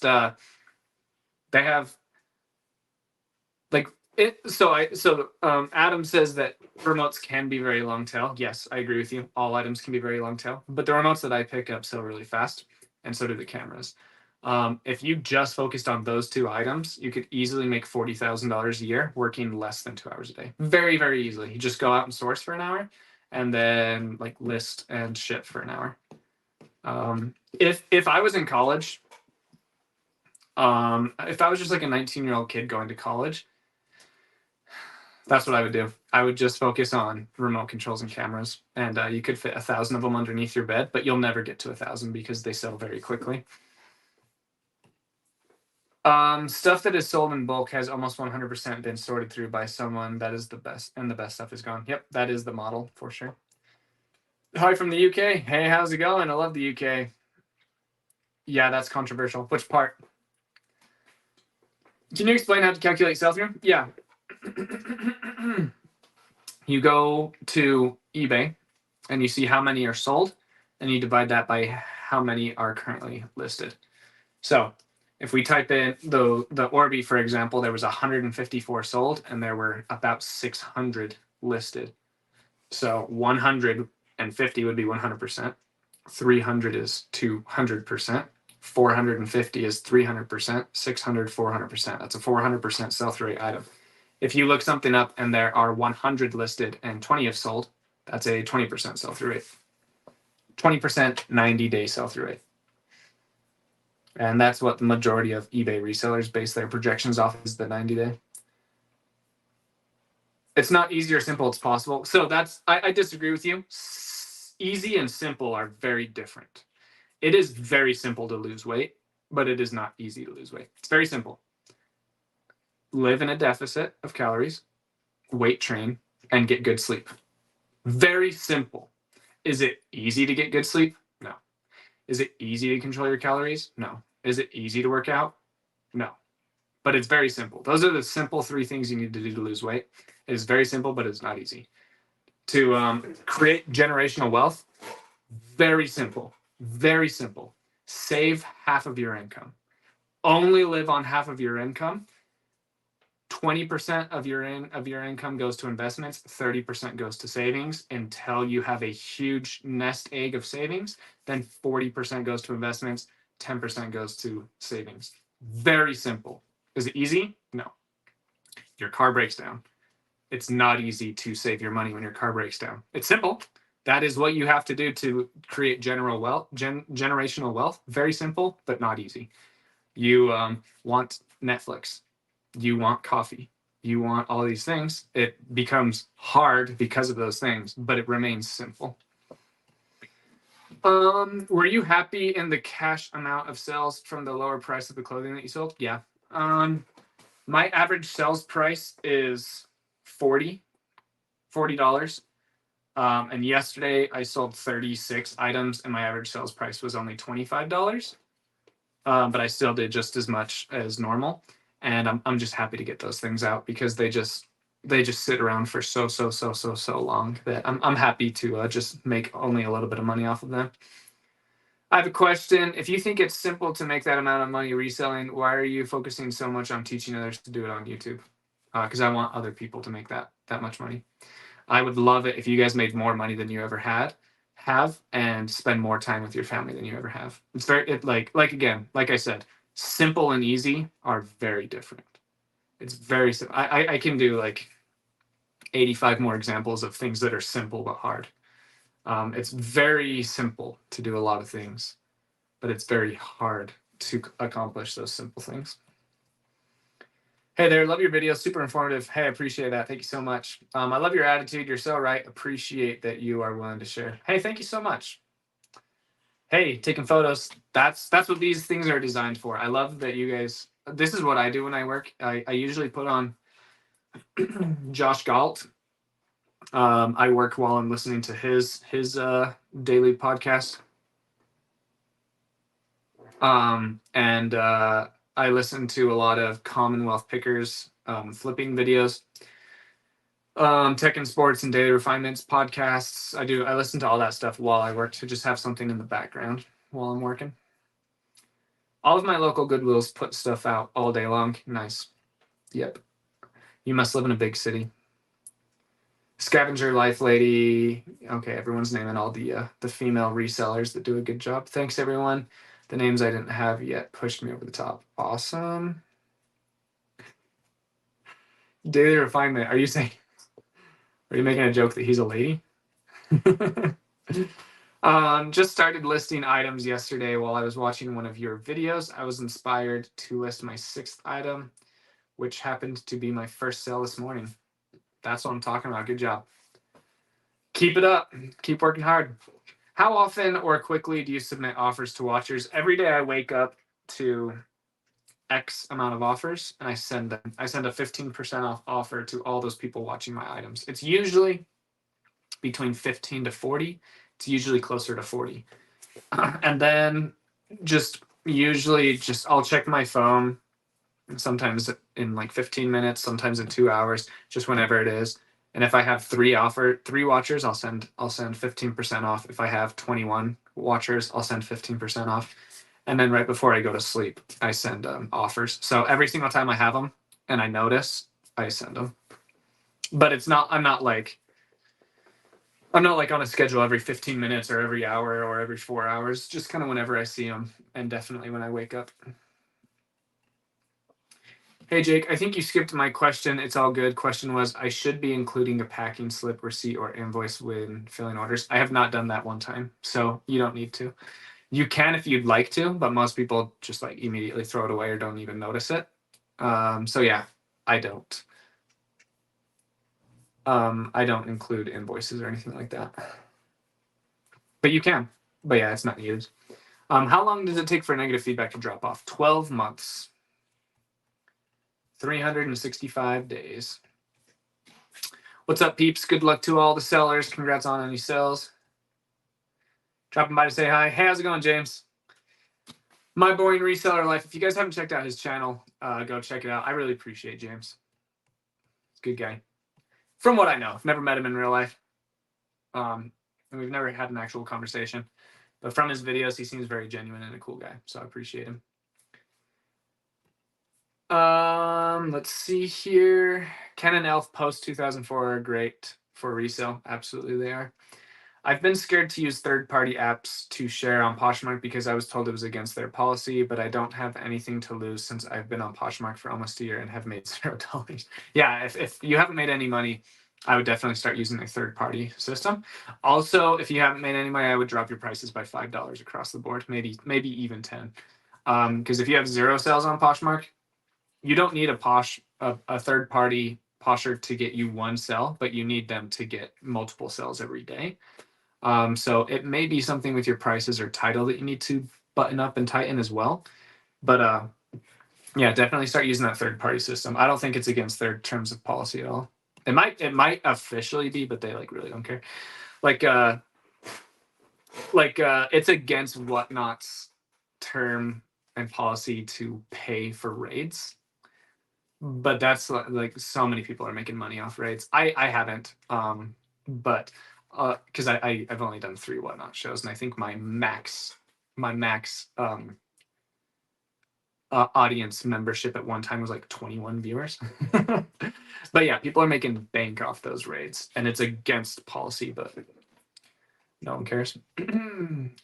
they have like it. Adam says that remotes can be very long tail. Yes, I agree with you. All items can be very long tail, but the remotes that I pick up sell really fast, and so do the cameras. If you just focused on those 2 items, you could easily make $40,000 a year working less than 2 hours a day. Very, very easily. You just go out and source for an hour, and then like list and ship for an hour. If I was in college, if I was just like a 19-year-old kid going to college, that's what I would do. I would just focus on remote controls and cameras, and you could fit 1,000 of them underneath your bed, but you'll never get to 1,000 because they sell very quickly. Stuff that is sold in bulk has almost 100% been sorted through by someone. That is the best, and the best stuff is gone. Yep, that is the model for sure. Hi from the UK. Hey, how's it going? I love the UK. Yeah, that's controversial. Which part? Can you explain how to calculate sell-through? Yeah. You go to eBay and you see how many are sold, and you divide that by how many are currently listed. So if we type in the Orbi, for example, there was 154 sold and there were about 600 listed. So 150 would be 100%. 300 is 200%. 450 is 300%. 600, 400%. That's a 400% sell-through rate item. If you look something up and there are 100 listed and 20 have sold, that's a 20% sell-through rate. 20% 90-day sell-through rate. And that's what the majority of eBay resellers base their projections off, is the 90-day. It's not easy or simple, it's possible. So I disagree with you. Easy and simple are very different. It is very simple to lose weight, but it is not easy to lose weight. It's very simple. Live in a deficit of calories, weight train, and get good sleep. Very simple. Is it easy to get good sleep? No. Is it easy to control your calories? No. Is it easy to work out? No. But it's very simple. Those are the simple 3 things you need to do to lose weight. It is very simple, but it's not easy. To create generational wealth, very simple. Very simple. Save half of your income. Only live on half of your income. 20% of your income goes to investments, 30% goes to savings until you have a huge nest egg of savings. Then 40% goes to investments, 10% goes to savings. Very simple. Is it easy? No. Your car breaks down. It's not easy to save your money when your car breaks down. It's simple. That is what you have to do to create generational wealth. Very simple, but not easy. You want Netflix. You want coffee. You want all these things. It becomes hard because of those things, but it remains simple. Were you happy in the cash amount of sales from the lower price of the clothing that you sold? Yeah. My average sales price is $40. And yesterday I sold 36 items and my average sales price was only $25. But I still did just as much as normal. And I'm just happy to get those things out because they just sit around for so long that I'm happy to just make only a little bit of money off of them. I have a question. If you think it's simple to make that amount of money reselling, why are you focusing so much on teaching others to do it on YouTube? Because I want other people to make that much money. I would love it if you guys made more money than you ever have and spend more time with your family than you ever have. It's very like I said, simple and easy are very different. It's very simple. I can do like 85 more examples of things that are simple but hard. It's very simple to do a lot of things, but it's very hard to accomplish those simple things. Hey there, love your video, super informative. Hey, I appreciate that. Thank you so much. I love your attitude. You're so right. Appreciate that you are willing to share. Hey, thank you so much. Hey, taking photos. That's what these things are designed for. I love that you guys, this is what I do when I work. I usually put on Josh Galt. I work while I'm listening to his daily podcast. And I listen to a lot of Commonwealth Pickers flipping videos, tech and sports and daily refinements podcasts. I listen to all that stuff while I work to just have something in the background while I'm working. All of my local Goodwills put stuff out all day long. Nice. Yep. You must live in a big city. Scavenger Life Lady. Okay, everyone's naming all the female resellers that do a good job. Thanks, everyone. The names I didn't have yet pushed me over the top. Awesome. Daily refinement. Are you making a joke that he's a lady? Just started listing items yesterday while I was watching one of your videos. I was inspired to list my 6th item, which happened to be my first sale this morning. That's what I'm talking about. Good job. Keep it up. Keep working hard. How often or quickly do you submit offers to watchers? Every day I wake up to X amount of offers and I send them. I send a 15% off offer to all those people watching my items. It's usually between 15 to 40. It's usually closer to 40. And then usually I'll check my phone sometimes in like 15 minutes, sometimes in 2 hours, just whenever it is. And if I have three watchers, I'll send 15% off. If I have 21 watchers, I'll send 15% off. And then right before I go to sleep, I send offers. So every single time I have them and I notice, I send them. But it's not, I'm not like on a schedule every 15 minutes or every hour or every 4 hours, just kind of whenever I see them, and definitely when I wake up. Hey, Jake, I think you skipped my question. It's all good. Question was, I should be including a packing slip, receipt, or invoice when filling orders. I have not done that one time, so you don't need to. You can if you'd like to, but most people just like immediately throw it away or don't even notice it. So yeah, I don't. I don't include invoices or anything like that. But you can. But yeah, it's not needed. How long does it take for negative feedback to drop off? 12 months. 365 days. What's up, peeps? Good luck to all the sellers. Congrats on any sales. Dropping by to say hi. Hey, how's it going, James? My Boring Reseller Life. If you guys haven't checked out his channel, go check it out. I really appreciate James. He's a good guy. From what I know. I've never met him in real life. And we've never had an actual conversation. But from his videos, he seems very genuine and a cool guy. So I appreciate him. Let's see here. Ken and Elf post 2004 are great for resale. Absolutely, they are. I've been scared to use third-party apps to share on Poshmark because I was told it was against their policy, but I don't have anything to lose since I've been on Poshmark for almost a year and have made $0. Yeah, if you haven't made any money, I would definitely start using a third-party system. Also, if you haven't made any money, I would drop your prices by $5 across the board, maybe even 10. Because if you have 0 sales on Poshmark, you don't need a third-party Posher to get you 1 sell, but you need them to get multiple sales every day. So it may be something with your prices or title that you need to button up and tighten as well. But yeah, definitely start using that third-party system. I don't think it's against their terms of policy at all. It might officially be, but they like really don't care. Like it's against Whatnot's term and policy to pay for raids. But that's like so many people are making money off raids. I haven't, but because I've only done 3 Whatnot shows, and I think my max audience membership at one time was like 21 viewers. But yeah, people are making bank off those raids, and it's against policy, but no one cares.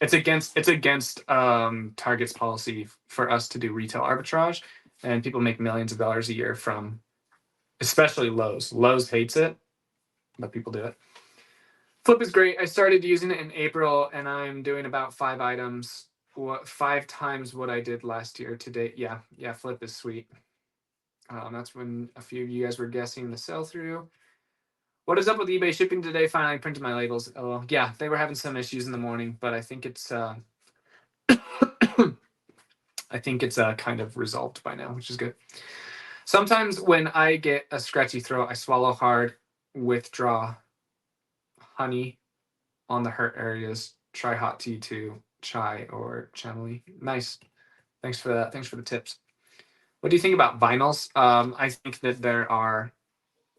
It's against Target's policy for us to do retail arbitrage, and people make millions of dollars a year from, especially Lowe's. Lowe's hates it, but people do it. Flip is great. I started using it in April, and I'm doing about 5 items, 5 times what I did last year to date. Yeah, Flip is sweet. That's when a few of you guys were guessing the sell-through. What is up with eBay shipping today? Finally printed my labels. Oh, yeah, they were having some issues in the morning, but I think it's kind of resolved by now, which is good. Sometimes when I get a scratchy throat, I swallow hard, withdraw honey on the hurt areas. Try hot tea too, chai or chamomile. Nice. Thanks for that. Thanks for the tips. What do you think about vinyls? I think that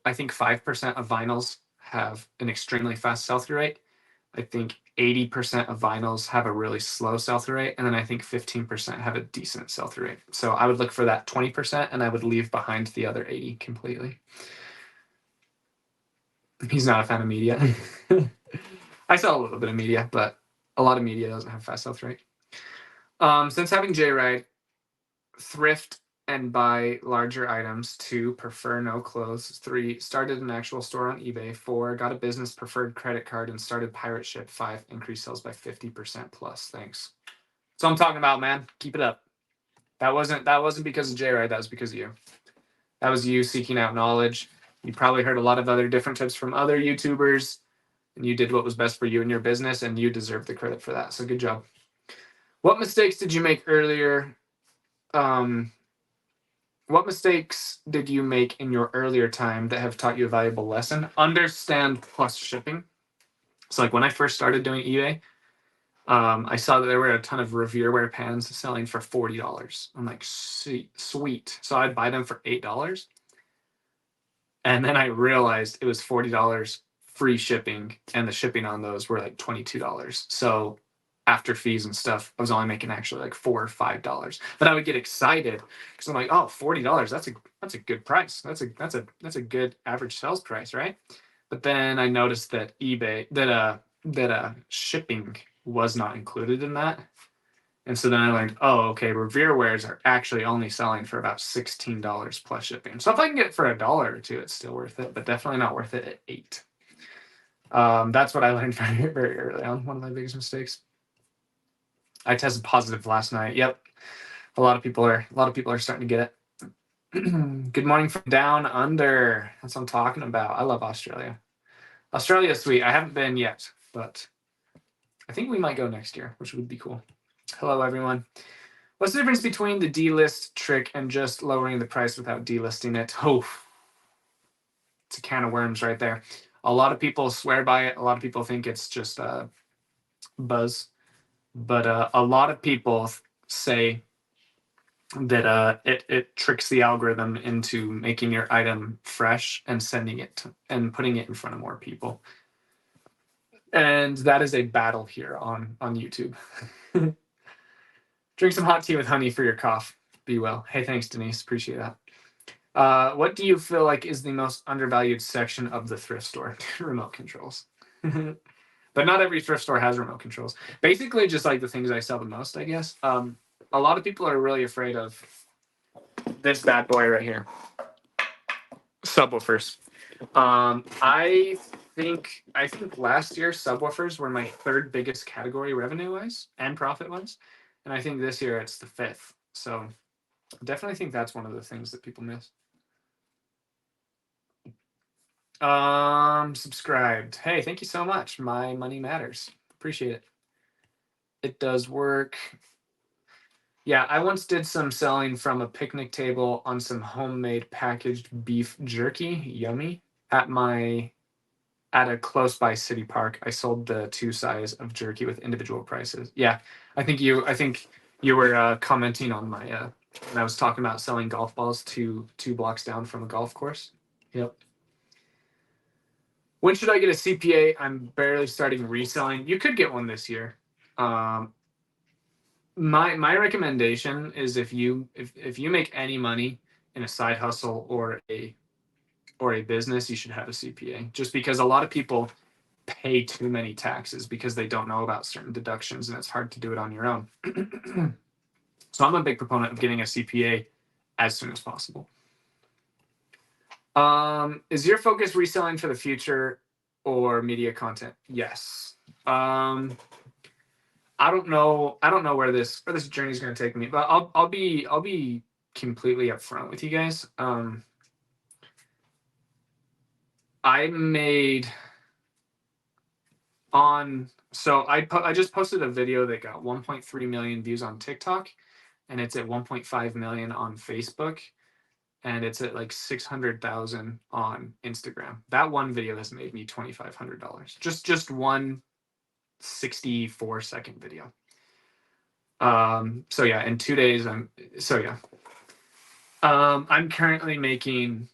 I think 5% of vinyls have an extremely fast sell-through rate. I think 80% of vinyls have a really slow sell-through rate, and then I think 15% have a decent sell-through rate. So I would look for that 20%, and I would leave behind the other 80 completely. He's not a fan of media. I sell a little bit of media, but a lot of media doesn't have fast sell-through rate. Since having J-Ride, thrift and buy larger items. 2, prefer no clothes. 3, started an actual store on eBay. 4, got a business preferred credit card and started pirate ship. 5, increased sales by 50% plus. Thanks. So I'm talking about, man. Keep it up. That wasn't because of J-Ride. That was because of you. That was you seeking out knowledge. You probably heard a lot of other different tips from other YouTubers, and you did what was best for you and your business, and you deserve the credit for that. So good job. What mistakes did you make earlier? What mistakes did you make in your earlier time that have taught you a valuable lesson? Understand plus shipping. So like when I first started doing eBay, I saw that there were a ton of Revere wear pans selling for $40. I'm like, sweet. So I'd buy them for $8. And then I realized it was $40 free shipping, and the shipping on those were like $22. So after fees and stuff, I was only making actually like $4 or $5. But I would get excited because I'm like, oh, $40. That's a good price. That's a good average sales price, right? But then I noticed that shipping was not included in that. And so then I learned, oh, okay, Revere wares are actually only selling for about $16 plus shipping. So if I can get it for $1 or $2, it's still worth it, but definitely not worth it at $8. That's what I learned very, very early on. One of my biggest mistakes. I tested positive last night. Yep, a lot of people are starting to get it. Good morning from down under. That's what I'm talking about. I love Australia. Australia's sweet. I haven't been yet, but I think we might go next year, which would be cool. Hello, everyone. What's the difference between the delist trick and just lowering the price without delisting it? Oh, it's a can of worms right there. A lot of people swear by it. A lot of people think it's just buzz. But a lot of people say that it tricks the algorithm into making your item fresh and sending it and putting it in front of more people. And that is a battle here on YouTube. Drink some hot tea with honey for your cough. Be well. Hey, thanks, Denise. Appreciate that. What do you feel like is the most undervalued section of the thrift store? Remote controls. But not every thrift store has remote controls. Basically, just like the things I sell the most, I guess. A lot of people are really afraid of this bad boy right here. Subwoofers. I think last year subwoofers were my third biggest category revenue-wise and profit-wise. And I think this year it's the fifth. So I definitely think that's one of the things that people miss. Subscribed. Hey, thank you so much. My money matters. Appreciate it. It does work. Yeah, I once did some selling from a picnic table on some homemade packaged beef jerky. Yummy. At a close by city park, I sold the 2 size of jerky with individual prices. Yeah, I think you were commenting on my when I was talking about selling golf balls two blocks down from a golf course. Yep. When should I get a CPA? I'm barely starting reselling. You could get one this year. My recommendation is if you make any money in a side hustle or a business, you should have a CPA. Just because a lot of people pay too many taxes because they don't know about certain deductions, and it's hard to do it on your own. So I'm a big proponent of getting a CPA as soon as possible. Is your focus reselling for the future or media content? Yes. I don't know where this journey is going to take me, but I'll be completely upfront with you guys. I just posted a video that got 1.3 million views on TikTok, and it's at 1.5 million on Facebook, and it's at like 600,000 on Instagram. That one video has made me $2,500. Just one 64-second video. So yeah, in 2 days I'm currently making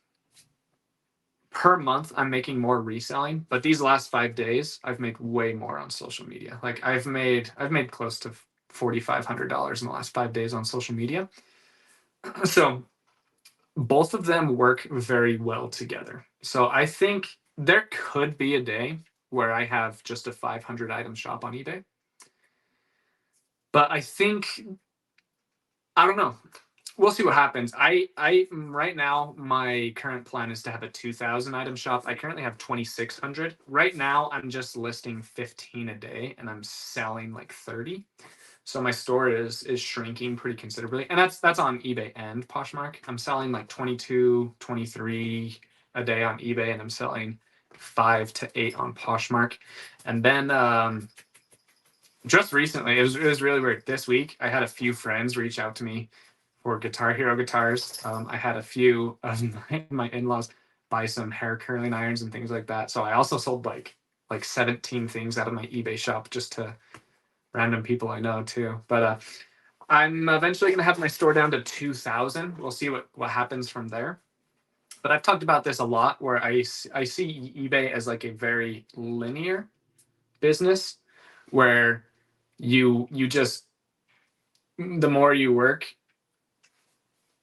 per month. I'm making more reselling, but these last 5 days I've made way more on social media. Like I've made close to $4,500 in the last 5 days on social media. So both of them work very well together. So I think there could be a day where I have just a 500 item shop on eBay. But I don't know. We'll see what happens. I right now, my current plan is to have a 2,000 item shop. I currently have 2,600. Right now, I'm just listing 15 a day, and I'm selling like 30. So my store is shrinking pretty considerably. And that's on eBay and Poshmark. I'm selling like 22, 23 a day on eBay, and I'm selling 5 to 8 on Poshmark. And then just recently, it was really weird. This week, I had a few friends reach out to me for Guitar Hero guitars. I had a few of my in-laws buy some hair curling irons and things like that. So I also sold like 17 things out of my eBay shop just to random people I know too. But I'm eventually going to have my store down to 2,000. We'll see what happens from there. But I've talked about this a lot, where I see eBay as like a very linear business, where you just, the more you work,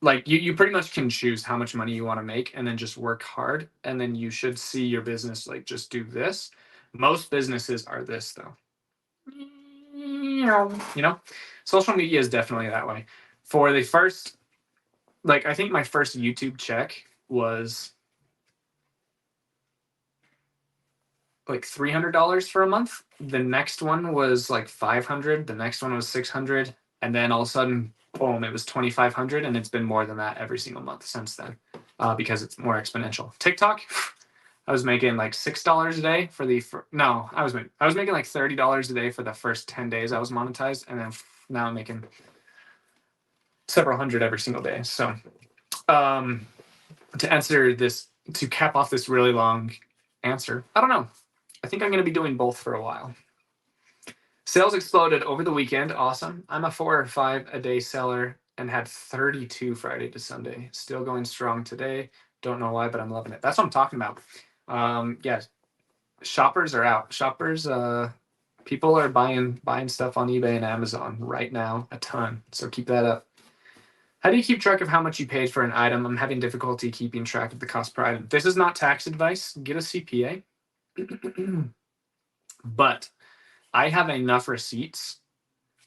like you pretty much can choose how much money you want to make and then just work hard, and then you should see your business like just do this. Most businesses are this though. Social media is definitely that way. For the first, like, I think my first YouTube check was like $300 for a month. The next one was like 500. The next one was 600, and then all of a sudden, boom, it was 2,500, and it's been more than that every single month since then, because it's more exponential. TikTok, I was making like $6 a day for the no, I was making like $30 a day for the first 10 days I was monetized, and then now I'm making several hundred every single day. So, to answer this, to cap off this really long answer, I don't know. I think I'm going to be doing both for a while. Sales exploded over the weekend. Awesome. I'm a 4 or 5 a day seller and had 32 Friday to Sunday. Still going strong today. Don't know why, but I'm loving it. That's what I'm talking about. Yeah, shoppers are out. Shoppers, people are buying stuff on eBay and Amazon right now, a ton. So keep that up. How do you keep track of how much you paid for an item? I'm having difficulty keeping track of the cost per item. This is not tax advice. Get a CPA. But I have enough receipts.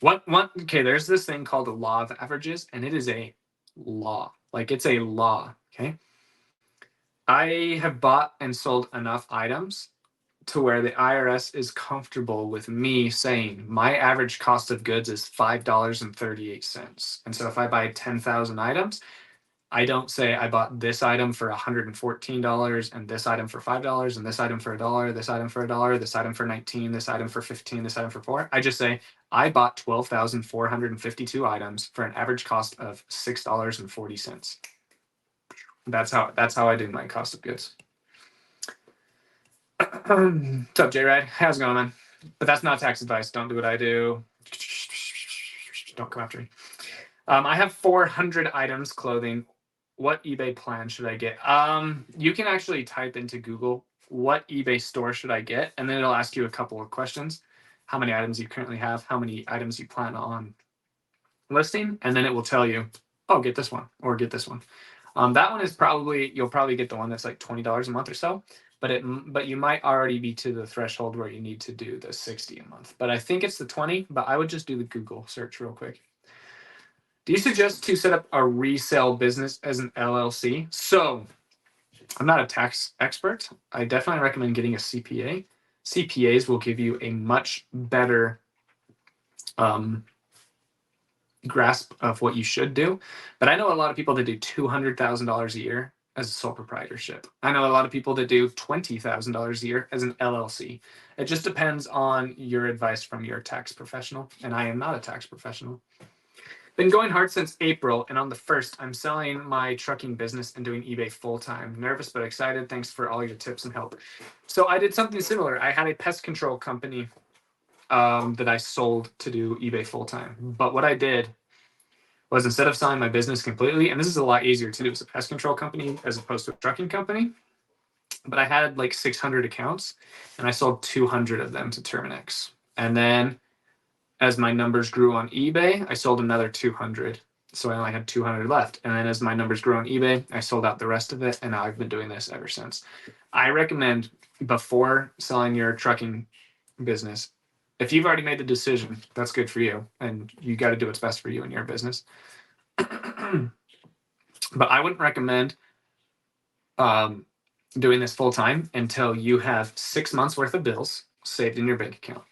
Okay, there's this thing called the law of averages, and it is a law. Like, it's a law, okay? I have bought and sold enough items to where the IRS is comfortable with me saying my average cost of goods is $5.38. And so if I buy 10,000 items, I don't say I bought this item for $114 and this item for $5 and this item for $1, this item for $1, this item for 19, this item for 15, this item for 4. I just say I bought 12,452 items for an average cost of $6.40. That's how I do my cost of goods. What's up, J-Ride? How's it going, man? But that's not tax advice. Don't do what I do. Don't come after me. I have 400 items clothing. What eBay plan should I get? You can actually type into Google, what eBay store should I get? And then it'll ask you a couple of questions. How many items you currently have, how many items you plan on listing, and then it will tell you, oh, get this one or get this one. That one is you'll probably get the one that's like $20 a month or so, but you might already be to the threshold where you need to do the 60 a month. But I think it's the 20, but I would just do the Google search real quick. Do you suggest to set up a resale business as an LLC? So I'm not a tax expert. I definitely recommend getting a CPA. CPAs will give you a much better grasp of what you should do. But I know a lot of people that do $200,000 a year as a sole proprietorship. I know a lot of people that do $20,000 a year as an LLC. It just depends on your advice from your tax professional. And I am not a tax professional. Been going hard since April, and on the 1st, I'm selling my trucking business and doing eBay full-time. Nervous but excited. Thanks for all your tips and help. So I did something similar. I had a pest control company that I sold to do eBay full-time. But what I did was, instead of selling my business completely, and this is a lot easier to do as a pest control company as opposed to a trucking company, but I had like 600 accounts, and I sold 200 of them to Terminix. And then as my numbers grew on eBay, I sold another 200. So I only had 200 left. And then as my numbers grew on eBay, I sold out the rest of it. And now I've been doing this ever since. I recommend, before selling your trucking business, if you've already made the decision, that's good for you. And you got to do what's best for you in your business. But I wouldn't recommend doing this full time until you have 6 months worth of bills saved in your bank account.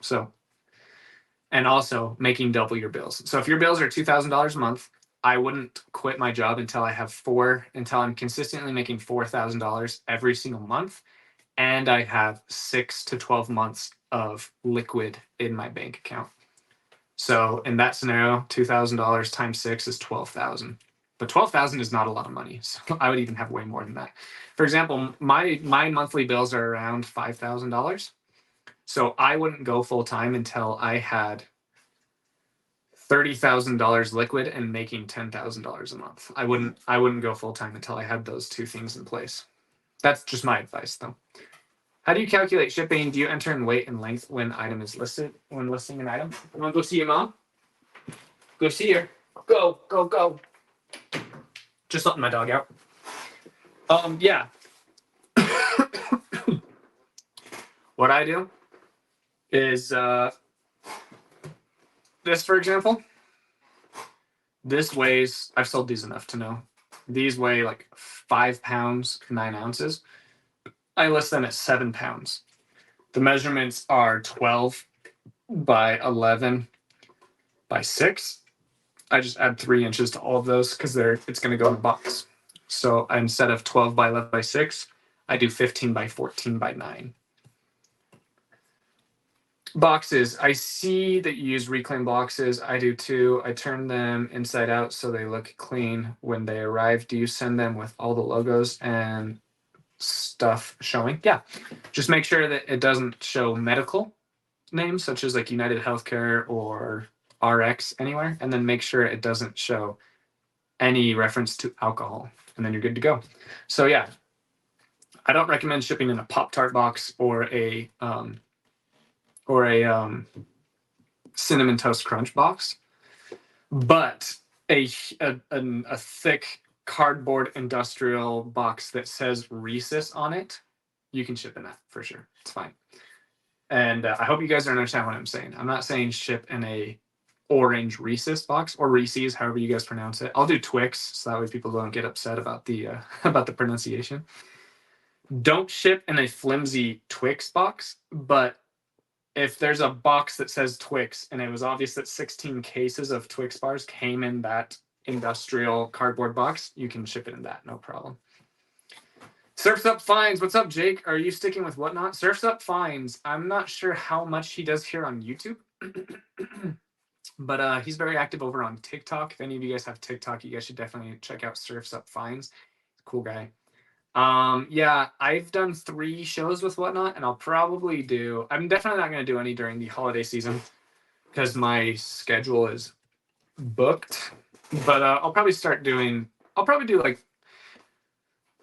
And also making double your bills. So if your bills are $2,000 a month, I wouldn't quit my job until I'm consistently making $4,000 every single month. And I have 6 to 12 months of liquid in my bank account. So in that scenario, $2,000 times 6 is $12,000. But $12,000 is not a lot of money. So I would even have way more than that. For example, my monthly bills are around $5,000. So I wouldn't go full time until I had $30,000 liquid and making $10,000 a month. I wouldn't go full time until I had those two things in place. That's just my advice, though. How do you calculate shipping? Do you enter in weight and length when item is listed? When listing an item, you want to go see your mom? Go see her. Go, go, go. Just letting my dog out. Yeah. What I do is this, for example. This weighs, I've sold these enough to know. These weigh like 5 pounds, 9 ounces. I list them at 7 pounds. The measurements are 12 by 11 by 6. I just add 3 inches to all of those because it's going to go in a box. So instead of 12 by 11 by 6, I do 15 by 14 by 9. Boxes. I see that you use reclaim boxes. I do too. I turn them inside out so they look clean when they arrive. Do you send them with all the logos and stuff showing? Yeah. Just make sure that it doesn't show medical names such as like United Healthcare or RX anywhere, and then make sure it doesn't show any reference to alcohol, and then you're good to go. So yeah, I don't recommend shipping in a Pop-Tart box or a Cinnamon Toast Crunch box, but a thick cardboard industrial box that says Reese's on it, you can ship in that for sure. It's fine. And I hope you guys understand what I'm saying. I'm not saying ship in a orange Reese's box or Reese's, however you guys pronounce it. I'll do Twix so that way people don't get upset about the pronunciation. Don't ship in a flimsy Twix box, but if there's a box that says Twix and it was obvious that 16 cases of Twix bars came in that industrial cardboard box, you can ship it in that, no problem. Surfs Up Finds. What's up, Jake? Are you sticking with Whatnot? Surfs Up Finds. I'm not sure how much he does here on YouTube, but he's very active over on TikTok. If any of you guys have TikTok, you guys should definitely check out Surfs Up Finds. Cool guy. Yeah, I've done 3 shows with Whatnot, and I'll probably do, I'm definitely not going to do any during the holiday season because my schedule is booked, but I'll probably do like,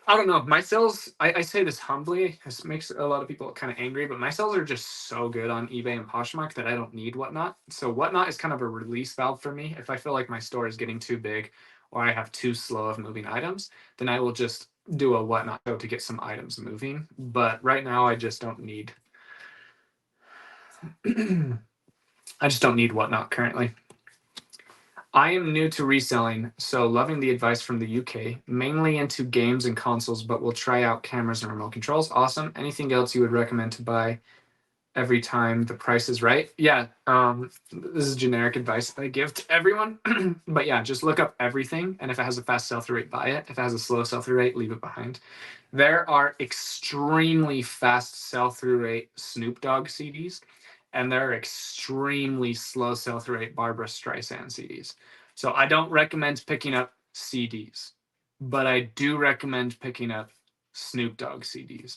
I don't know, my sales, I say this humbly, this makes a lot of people kind of angry, but my sales are just so good on eBay and Poshmark that I don't need Whatnot. So Whatnot is kind of a release valve for me. If I feel like my store is getting too big or I have too slow of moving items, then I will just do a Whatnot show to get some items moving. But right now I just don't need Whatnot currently. I am new to reselling, so loving the advice from the UK, mainly into games and consoles, but we'll try out cameras and remote controls. Awesome. Anything else you would recommend to buy every time the price is right? Yeah, this is generic advice that I give to everyone. But yeah, just look up everything, and if it has a fast sell-through rate, buy it. If it has a slow sell-through rate, leave it behind. There are extremely fast sell-through rate Snoop Dogg CDs, and there are extremely slow sell-through rate Barbara Streisand CDs. So I don't recommend picking up CDs, but I do recommend picking up Snoop Dogg CDs.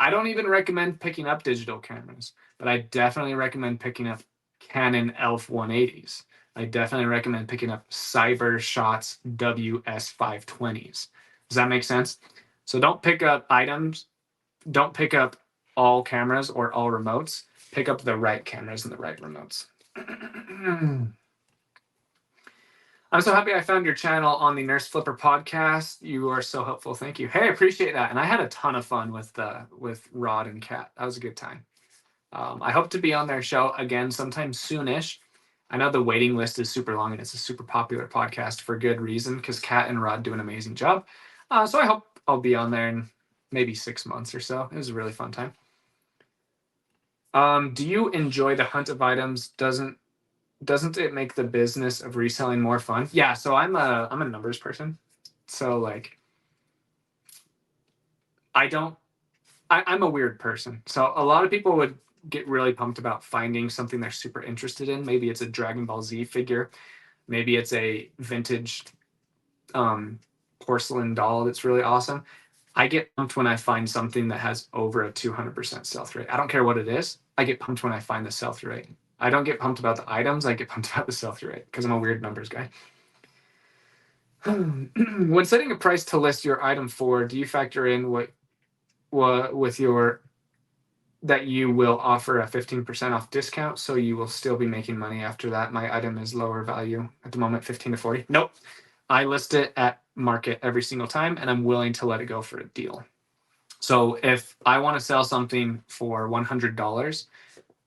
I don't even recommend picking up digital cameras, but I definitely recommend picking up Canon ELPH 180s. I definitely recommend picking up CyberShots WS520s. Does that make sense? So don't pick up items. Don't pick up all cameras or all remotes. Pick up the right cameras and the right remotes. I'm so happy I found your channel on the Nurse Flipper podcast. You are so helpful. Thank you. Hey, I appreciate that. And I had a ton of fun with Rod and Kat. That was a good time. I hope to be on their show again sometime soonish. I know the waiting list is super long and it's a super popular podcast for good reason because Kat and Rod do an amazing job. So I hope I'll be on there in maybe 6 months or so. It was a really fun time. Do you enjoy the hunt of items? Doesn't it make the business of reselling more fun? Yeah, so I'm a numbers person. So like I'm a weird person. So a lot of people would get really pumped about finding something they're super interested in. Maybe it's a Dragon Ball Z figure. Maybe it's a vintage porcelain doll that's really awesome. I get pumped when I find something that has over a 200% sell-through rate. I don't care what it is. I get pumped when I find the sell-through rate. I don't get pumped about the items. I get pumped about the sell-through rate because I'm a weird numbers guy. When setting a price to list your item for, do you factor in what with your that you will offer a 15% off discount, so you will still be making money after that? My item is lower value at the moment, 15 to 40. Nope. I list it at market every single time, and I'm willing to let it go for a deal. So if I want to sell something for $100,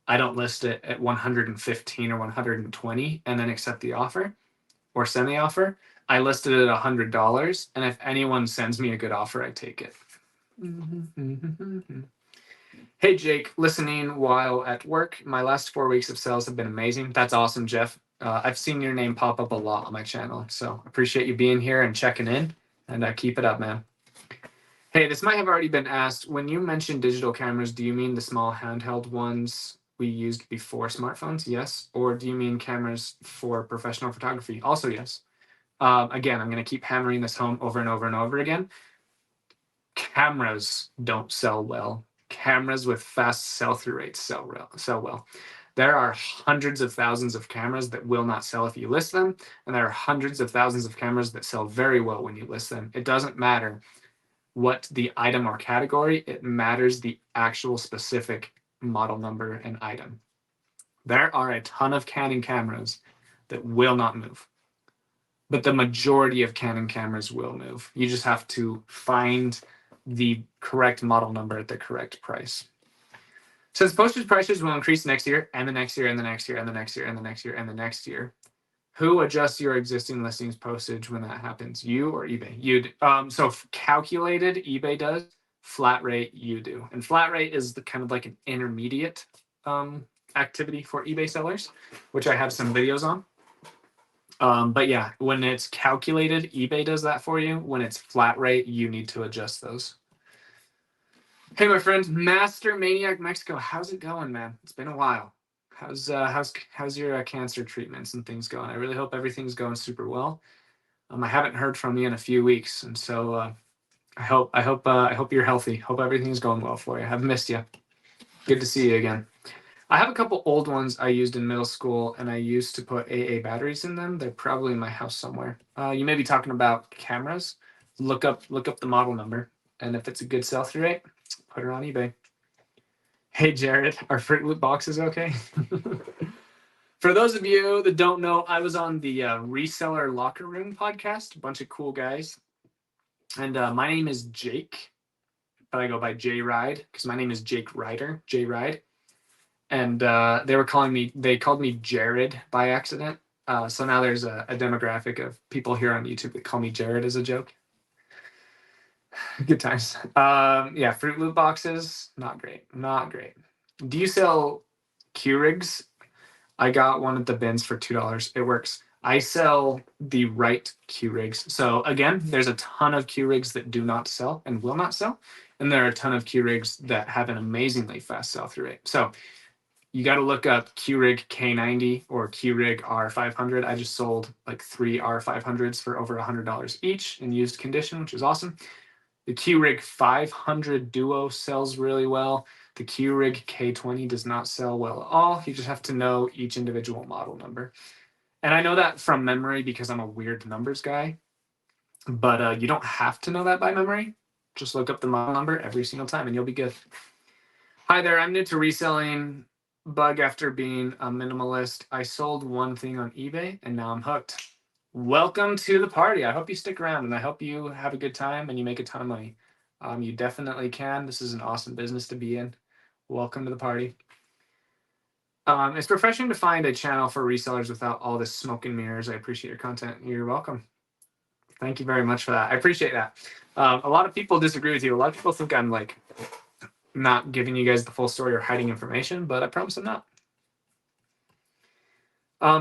I don't list it at 115 or 120 and then accept the offer or send the offer. I listed it at $100, and if anyone sends me a good offer, I take it. Hey, Jake, listening while at work. My last 4 weeks of sales have been amazing. That's awesome, Jeff. I've seen your name pop up a lot on my channel, so appreciate you being here and checking in, and keep it up, man. Hey, this might have already been asked. When you mention digital cameras, do you mean the small handheld ones we used before smartphones? Yes. Or do you mean cameras for professional photography? Also, yes. Again, I'm going to keep hammering this home over and over and over again. Cameras don't sell well. Cameras with fast sell-through rates sell well. There are hundreds of thousands of cameras that will not sell if you list them, and there are hundreds of thousands of cameras that sell very well when you list them. It doesn't matter what the item or category, it matters the actual specific model number and item. There are a ton of Canon cameras that will not move, but the majority of Canon cameras will move. You just have to find the correct model number at the correct price. Since postage prices will increase next year and the next year and the next year and the next year and the next year and the next year, who adjusts your existing listings postage when that happens? You or eBay? You do. So calculated, eBay does. Flat rate, you do. And flat rate is the kind of like an intermediate activity for eBay sellers, which I have some videos on. But yeah, when it's calculated, eBay does that for you. When it's flat rate, you need to adjust those. Hey, my friend, Master Maniac Mexico, how's it going, man? It's been a while. How's your cancer treatments and things going? I really hope everything's going super well. I haven't heard from you in a few weeks, and so I hope you're healthy. Hope everything's going well for you. I've missed you. Good to see you again. I have a couple old ones I used in middle school, and I used to put AA batteries in them. They're probably in my house somewhere. You may be talking about cameras. Look up the model number, and if it's a good sell-through rate, put her on eBay. Hey, Jared, are Fruit Loop boxes okay? For those of you that don't know, I was on the Reseller Locker Room podcast, a bunch of cool guys. And my name is Jake, but I go by J Ride because my name is Jake Ryder, J Ride. And they called me Jared by accident. So now there's a demographic of people here on YouTube that call me Jared as a joke. Good times. Yeah, Fruit Loop boxes, not great. Do you sell Keurigs? I got one at the bins for $2. It works. I sell the right Keurigs. So again, there's a ton of Keurigs that do not sell and will not sell. And there are a ton of Keurigs that have an amazingly fast sell-through rate. So you got to look up Keurig K90 or Keurig R500. I just sold like 3 R500s for over $100 each in used condition, which is awesome. The Keurig 500 Duo sells really well. The Keurig K20 does not sell well at all. You just have to know each individual model number. And I know that from memory because I'm a weird numbers guy. But you don't have to know that by memory. Just look up the model number every single time and you'll be good. Hi there, I'm new to reselling. Bug after being a minimalist. I sold one thing on eBay and now I'm hooked. Welcome to the party. I hope you stick around and I hope you have a good time and you make a ton of money. You definitely can. This is an awesome business to be in. Welcome to the party. It's refreshing to find a channel for resellers without all this smoke and mirrors. I appreciate your content. You're welcome. Thank you very much for that. I appreciate that. A lot of people disagree with you. A lot of people think I'm like not giving you guys the full story or hiding information, but I promise I'm not.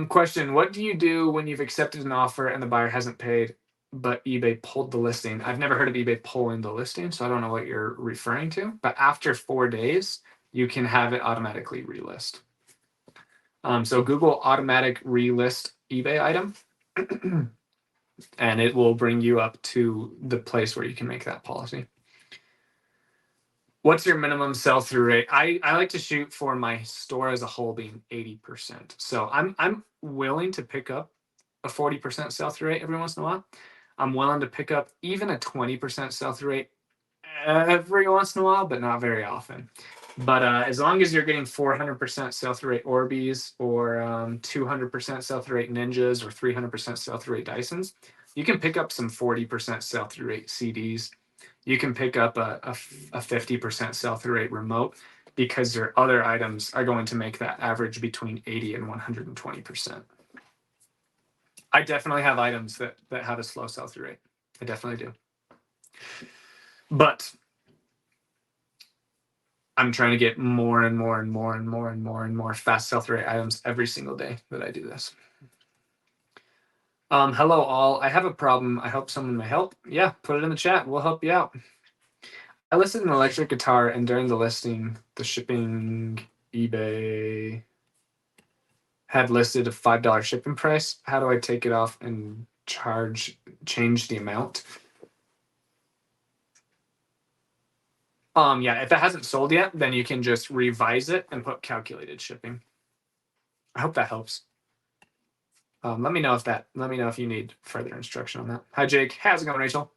Question, what do you do when you've accepted an offer and the buyer hasn't paid, but eBay pulled the listing? I've never heard of eBay pulling the listing, so I don't know what you're referring to. But after 4 days, you can have it automatically relist. So Google automatic relist eBay item, and it will bring you up to the place where you can make that policy. What's your minimum sell-through rate? I like to shoot for my store as a whole being 80%. So I'm willing to pick up a 40% sell-through rate every once in a while. I'm willing to pick up even a 20% sell-through rate every once in a while, but not very often. But as long as you're getting 400% sell-through rate Orbeez or 200% sell-through rate Ninjas or 300% sell-through rate Dysons, you can pick up some 40% sell-through rate CDs. You can pick up a 50% sell-through rate remote because your other items are going to make that average between 80 and 120%. I definitely have items that have a slow sell-through rate. I definitely do. But I'm trying to get more and more and more and more and more and more fast sell-through rate items every single day that I do this. Hello all. I have a problem. I hope someone may help. Yeah, put it in the chat. We'll help you out. I listed an electric guitar, and during the listing, the shipping eBay had listed a $5 shipping price. How do I take it off and change the amount? Yeah, if it hasn't sold yet, then you can just revise it and put calculated shipping. I hope that helps. Let me know if you need further instruction on that. Hi Jake, how's it going, Rachel?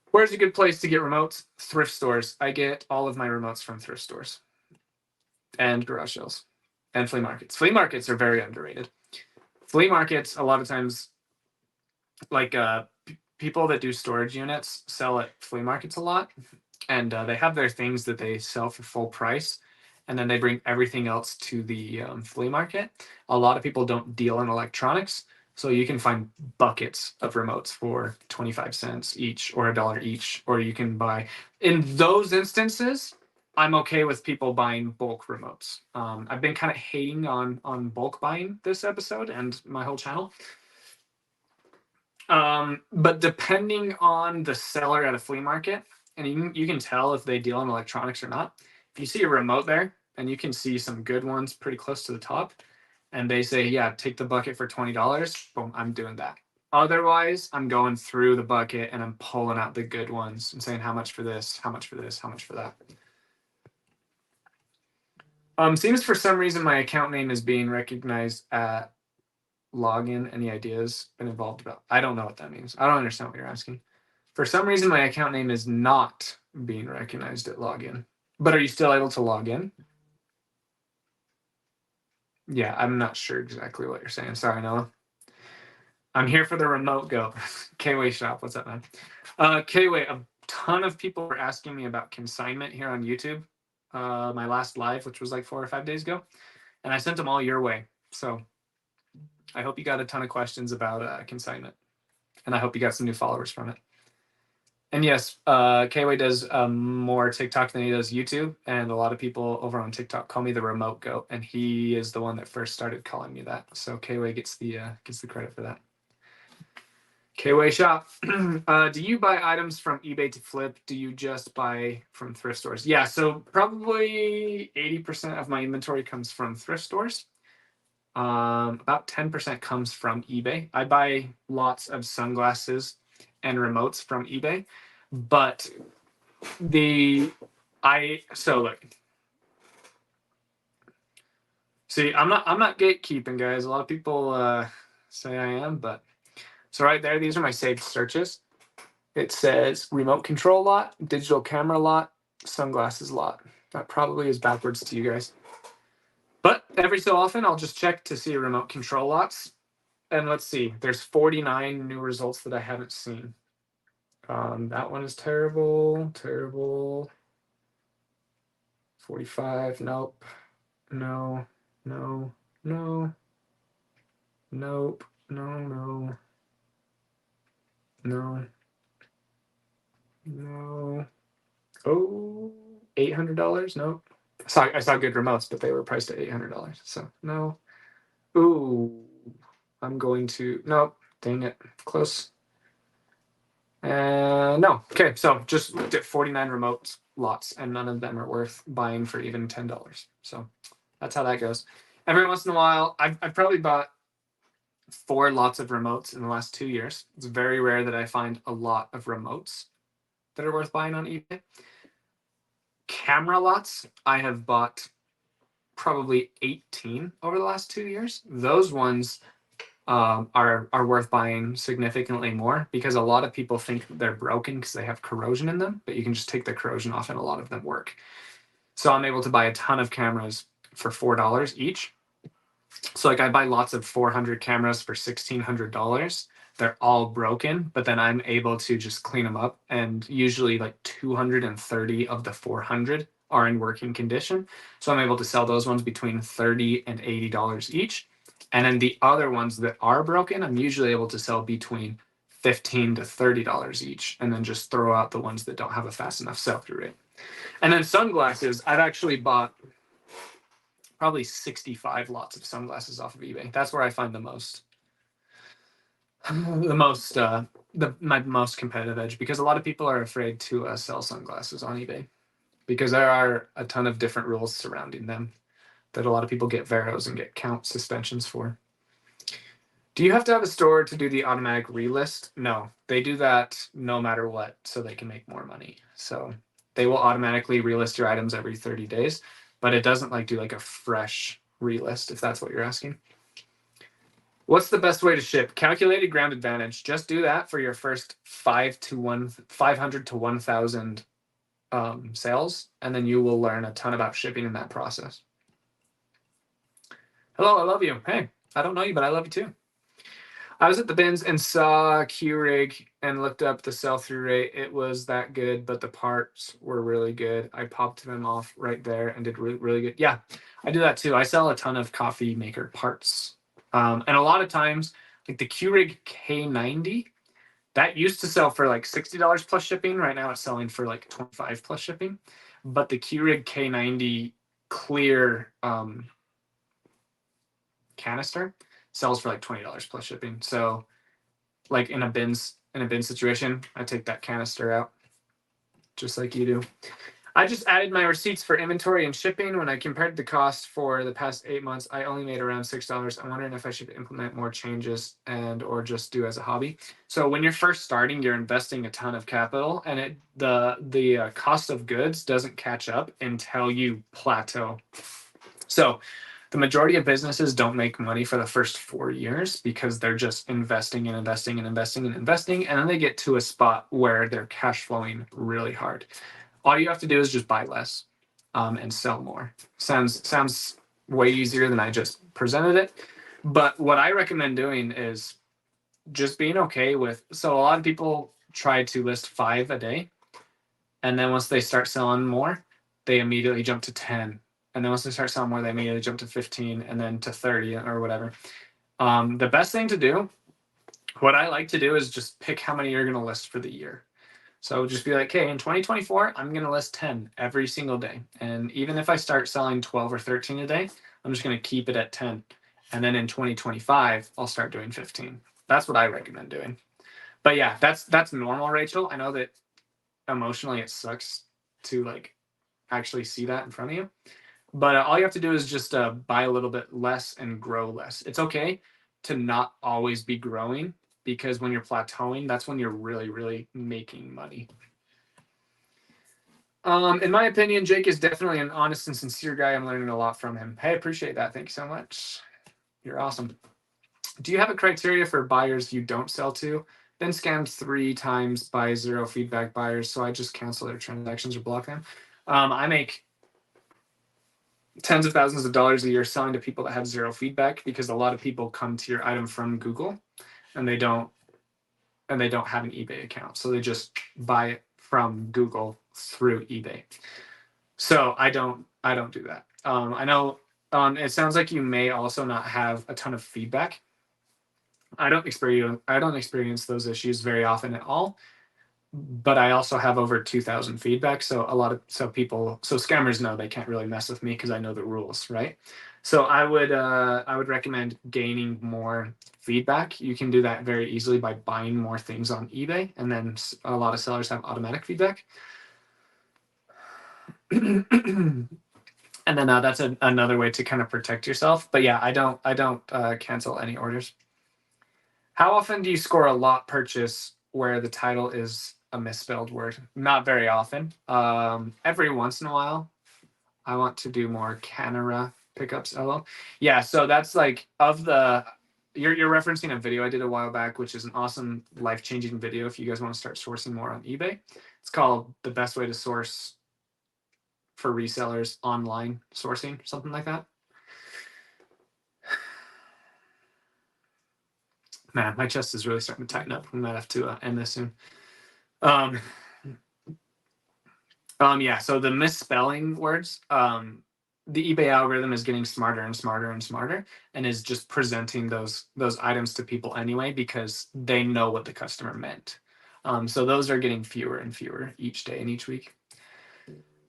Where's a good place to get remotes? Thrift stores. I get all of my remotes from thrift stores and garage sales and flea markets. Flea markets are very underrated. Flea markets, a lot of times, like people that do storage units sell at flea markets a lot, and they have their things that they sell for full price, and then they bring everything else to the flea market. A lot of people don't deal in electronics, so you can find buckets of remotes for 25 cents each or $1 each, or you can buy. In those instances, I'm okay with people buying bulk remotes. I've been kind of hating on bulk buying this episode and my whole channel. But depending on the seller at a flea market, and you can tell if they deal in electronics or not. If you see a remote there, and you can see some good ones pretty close to the top, and they say, yeah, take the bucket for $20, boom, I'm doing that. Otherwise, I'm going through the bucket and I'm pulling out the good ones and saying how much for this, how much for this, how much for that. Seems for some reason my account name is being recognized at login. Any ideas been involved about? I don't know what that means. I don't understand what you're asking. For some reason, my account name is not being recognized at login. But are you still able to log in? Yeah, I'm not sure exactly what you're saying. Sorry, Noah. I'm here for the remote go. K-Way shop. What's up, man? K-Way, a ton of people were asking me about consignment here on YouTube. My last live, which was like 4 or 5 days ago. And I sent them all your way. So I hope you got a ton of questions about consignment. And I hope you got some new followers from it. And yes, K-Way does more TikTok than he does YouTube. And a lot of people over on TikTok call me the remote goat. And he is the one that first started calling me that. So K-Way gets the credit for that. K-Way shop. Do you buy items from eBay to flip? Do you just buy from thrift stores? Yeah, so probably 80% of my inventory comes from thrift stores. About 10% comes from eBay. I buy lots of sunglasses and remotes from eBay, but so look. See, I'm not gatekeeping, guys. A lot of people say I am, but so right there, these are my saved searches. It says remote control lot, digital camera lot, sunglasses lot. That probably is backwards to you guys. But every so often, I'll just check to see remote control lots. And let's see, there's 49 new results that I haven't seen. That one is terrible. 45, nope. No. Nope. No. Oh, $800? Nope. I saw good remotes, but they were priced at $800. So no. Ooh, nope. Dang it. Close. No. Okay, so just looked at 49 remote lots, and none of them are worth buying for even $10. So that's how that goes. Every once in a while, I've probably bought 4 lots of remotes in the last 2 years. It's very rare that I find a lot of remotes that are worth buying on eBay. Camera lots, I have bought probably 18 over the last 2 years. Those ones are worth buying significantly more because a lot of people think they're broken because they have corrosion in them, but you can just take the corrosion off and a lot of them work. So I'm able to buy a ton of cameras for $4 each. So like I buy lots of 400 cameras for $1,600. They're all broken, but then I'm able to just clean them up, and usually like 230 of the 400 are in working condition. So I'm able to sell those ones between $30 and $80 each. And then the other ones that are broken, I'm usually able to sell between $15 to $30 each, and then just throw out the ones that don't have a fast enough sell-through rate. And then sunglasses, I've actually bought probably 65 lots of sunglasses off of eBay. That's where I find my most competitive edge, because a lot of people are afraid to sell sunglasses on eBay because there are a ton of different rules surrounding them that a lot of people get Veros and get count suspensions for. Do you have to have a store to do the automatic relist? No, they do that no matter what, so they can make more money. So they will automatically relist your items every 30 days, but it doesn't like do like a fresh relist, if that's what you're asking. What's the best way to ship? Calculated ground advantage. Just do that for your first 500 to 1,000 sales, and then you will learn a ton about shipping in that process. Hello, I love you. Hey, I don't know you, but I love you too. I was at the bins and saw Keurig and looked up the sell-through rate. It was that good, but the parts were really good. I popped them off right there and did really, really good. Yeah, I do that too. I sell a ton of coffee maker parts. And a lot of times, like the Keurig K90, that used to sell for like $60 plus shipping. Right now it's selling for like $25 plus shipping. But the Keurig K90 clear canister sells for like $20 plus shipping. So like in a bin situation, I take that canister out just like you do. I just added my receipts for inventory and shipping. When I compared the cost for the past 8 months, I only made around $6. I'm wondering if I should implement more changes and or just do as a hobby. So when you're first starting, you're investing a ton of capital, and the cost of goods doesn't catch up until you plateau. So the majority of businesses don't make money for the first 4 years because they're just investing and investing and investing and investing, and then they get to a spot where they're cash flowing really hard. All you have to do is just buy less and sell more. Sounds way easier than I just presented it. But what I recommend doing is just being okay with, so a lot of people try to list 5 a day. And then once they start selling more, they immediately jump to 10. And then once they start selling more, they immediately jump to 15 and then to 30 or whatever. The best thing to do, what I like to do, is just pick how many you're going to list for the year. So just be like, hey, in 2024, I'm going to list 10 every single day. And even if I start selling 12 or 13 a day, I'm just going to keep it at 10. And then in 2025, I'll start doing 15. That's what I recommend doing. But yeah, that's normal, Rachel. I know that emotionally it sucks to like actually see that in front of you. But all you have to do is just buy a little bit less and grow less. It's okay to not always be growing, because when you're plateauing, that's when you're really, really making money. In my opinion, Jake is definitely an honest and sincere guy. I'm learning a lot from him. Hey, I appreciate that. Thank you so much. You're awesome. Do you have a criteria for buyers you don't sell to? Been scammed 3 times by 0 feedback buyers, so I just cancel their transactions or block them. I make tens of thousands of dollars a year selling to people that have 0 feedback, because a lot of people come to your item from Google and they don't have an eBay account. So they just buy it from Google through eBay. So I don't do that. I know it sounds like you may also not have a ton of feedback. I don't experience those issues very often at all. But I also have over 2,000 feedback. So scammers know they can't really mess with me because I know the rules, right? So I would recommend gaining more feedback. You can do that very easily by buying more things on eBay, and then a lot of sellers have automatic feedback. And then that's another way to kind of protect yourself. But yeah, I don't cancel any orders. How often do you score a lot purchase where the title is a misspelled word. Not very often. Every once in a while, I want to do more Canara pickups. LL. Yeah, so that's like of the. You're referencing a video I did a while back, which is an awesome life-changing video. If you guys want to start sourcing more on eBay, it's called "The Best Way to Source for Resellers Online Sourcing," something like that. Man, my chest is really starting to tighten up. We might have to end this soon. Yeah, so the misspelling words, the eBay algorithm is getting smarter and smarter and smarter, and is just presenting those items to people anyway because they know what the customer meant. So those are getting fewer and fewer each day and each week.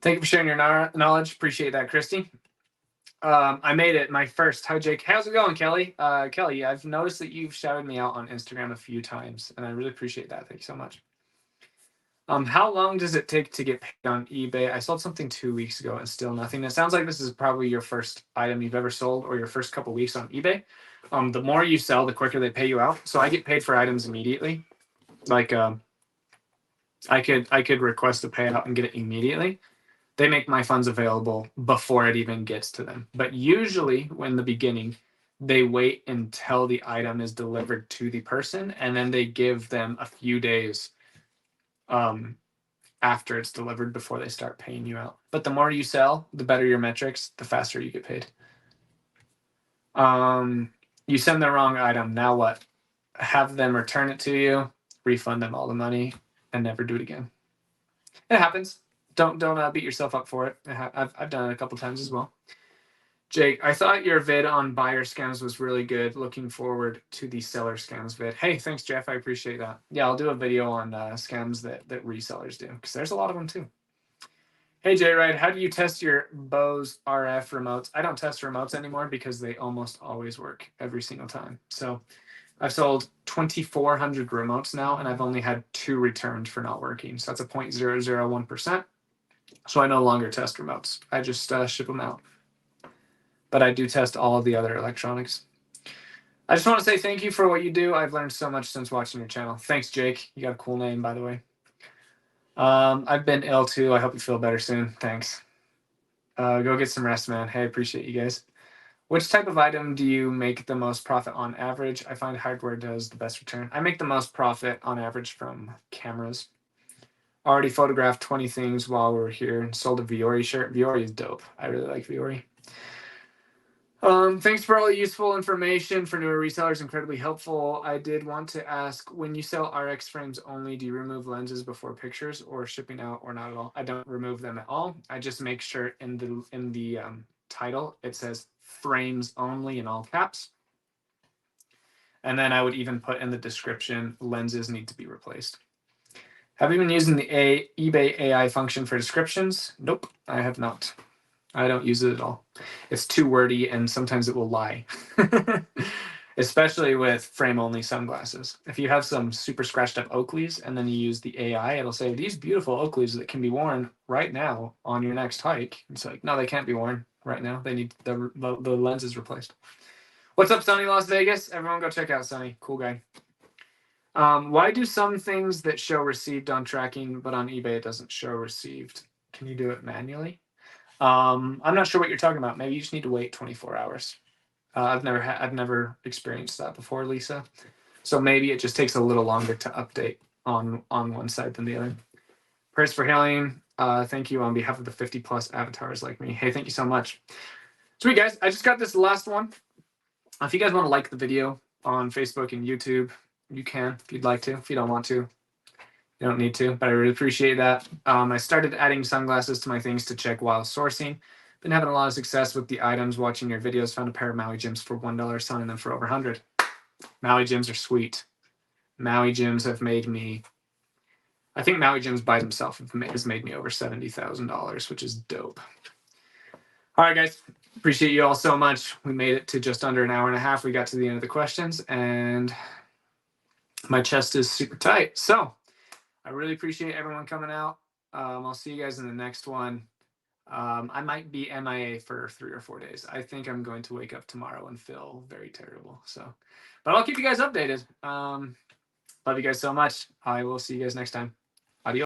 Thank you for sharing your knowledge. Appreciate that, Christy. I made it my first. Hi, Jake. How's it going, Kelly? Kelly, I've noticed that you've shouted me out on Instagram a few times, and I really appreciate that. Thank you so much. How long does it take to get paid on eBay? I sold something 2 weeks ago and still nothing. It sounds like this is probably your first item you've ever sold or your first couple weeks on eBay. The more you sell, the quicker they pay you out. So I get paid for items immediately. Like I could request a payout and get it immediately. They make my funds available before it even gets to them. But usually when the beginning, they wait until the item is delivered to the person, and then they give them a few days after it's delivered before they start paying you out. But the more you sell, the better your metrics, the faster you get paid. You send the wrong item. Now what? Have them return it to you, refund them all the money, and never do it again. It happens. Don't beat yourself up for it. I've done it a couple times as well. Jake, I thought your vid on buyer scams was really good. Looking forward to the seller scams vid. Hey, thanks, Jeff. I appreciate that. Yeah, I'll do a video on scams that resellers do, because there's a lot of them too. Hey, J-Ride, how do you test your Bose RF remotes? I don't test remotes anymore because they almost always work every single time. So I've sold 2,400 remotes now, and I've only had 2 returned for not working. So that's a 0.001%. So I no longer test remotes. I just ship them out. But I do test all of the other electronics. I just want to say thank you for what you do. I've learned so much since watching your channel. Thanks, Jake. You got a cool name, by the way. I've been ill too. I hope you feel better soon. Thanks. Go get some rest, man. Hey, I appreciate you guys. Which type of item do you make the most profit on average? I find hardware does the best return. I make the most profit on average from cameras. Already photographed 20 things while we were here and sold a Viore shirt. Viore is dope. I really like Viore. Thanks for all the useful information for newer resellers. Incredibly helpful. I did want to ask, when you sell RX frames only, do you remove lenses before pictures or shipping out, or not at all? I don't remove them at all. I just make sure in the title it says frames only in all caps. And then I would even put in the description, lenses need to be replaced. Have you been using the eBay AI function for descriptions? Nope, I have not. I don't use it at all. It's too wordy, and sometimes it will lie. Especially with frame-only sunglasses. If you have some super scratched-up Oakleys, and then you use the AI, it'll say, these beautiful Oakleys that can be worn right now on your next hike. It's like, no, they can't be worn right now. They need the lenses replaced. What's up, Sonny Las Vegas? Everyone go check out Sonny. Cool guy. Why do some things that show received on tracking, but on eBay it doesn't show received? Can you do it manually? I'm not sure what you're talking about. Maybe you just need to wait 24 hours. I've never experienced that before, Lisa. So maybe it just takes a little longer to update on one side than the other. Prayers for healing. Thank you on behalf of the 50+ avatars like me. Hey, thank you so much. Sweet, guys. I just got this last one. If you guys want to like the video on Facebook and YouTube, you can if you'd like to. If you don't want to, you don't need to, but I really appreciate that. I started adding sunglasses to my things to check while sourcing. Been having a lot of success with the items, watching your videos. Found a pair of Maui Jims for $1, selling them for over 100. Maui Jims are sweet. Maui Jims have made me, I think Maui Jims by themselves has made me over $70,000, which is dope. All right, guys. Appreciate you all so much. We made it to just under an hour and a half. We got to the end of the questions, and my chest is super tight. So I really appreciate everyone coming out. I'll see you guys in the next one. I might be MIA for 3 or 4 days. I think I'm going to wake up tomorrow and feel very terrible. So, but I'll keep you guys updated. Love you guys so much. I will see you guys next time.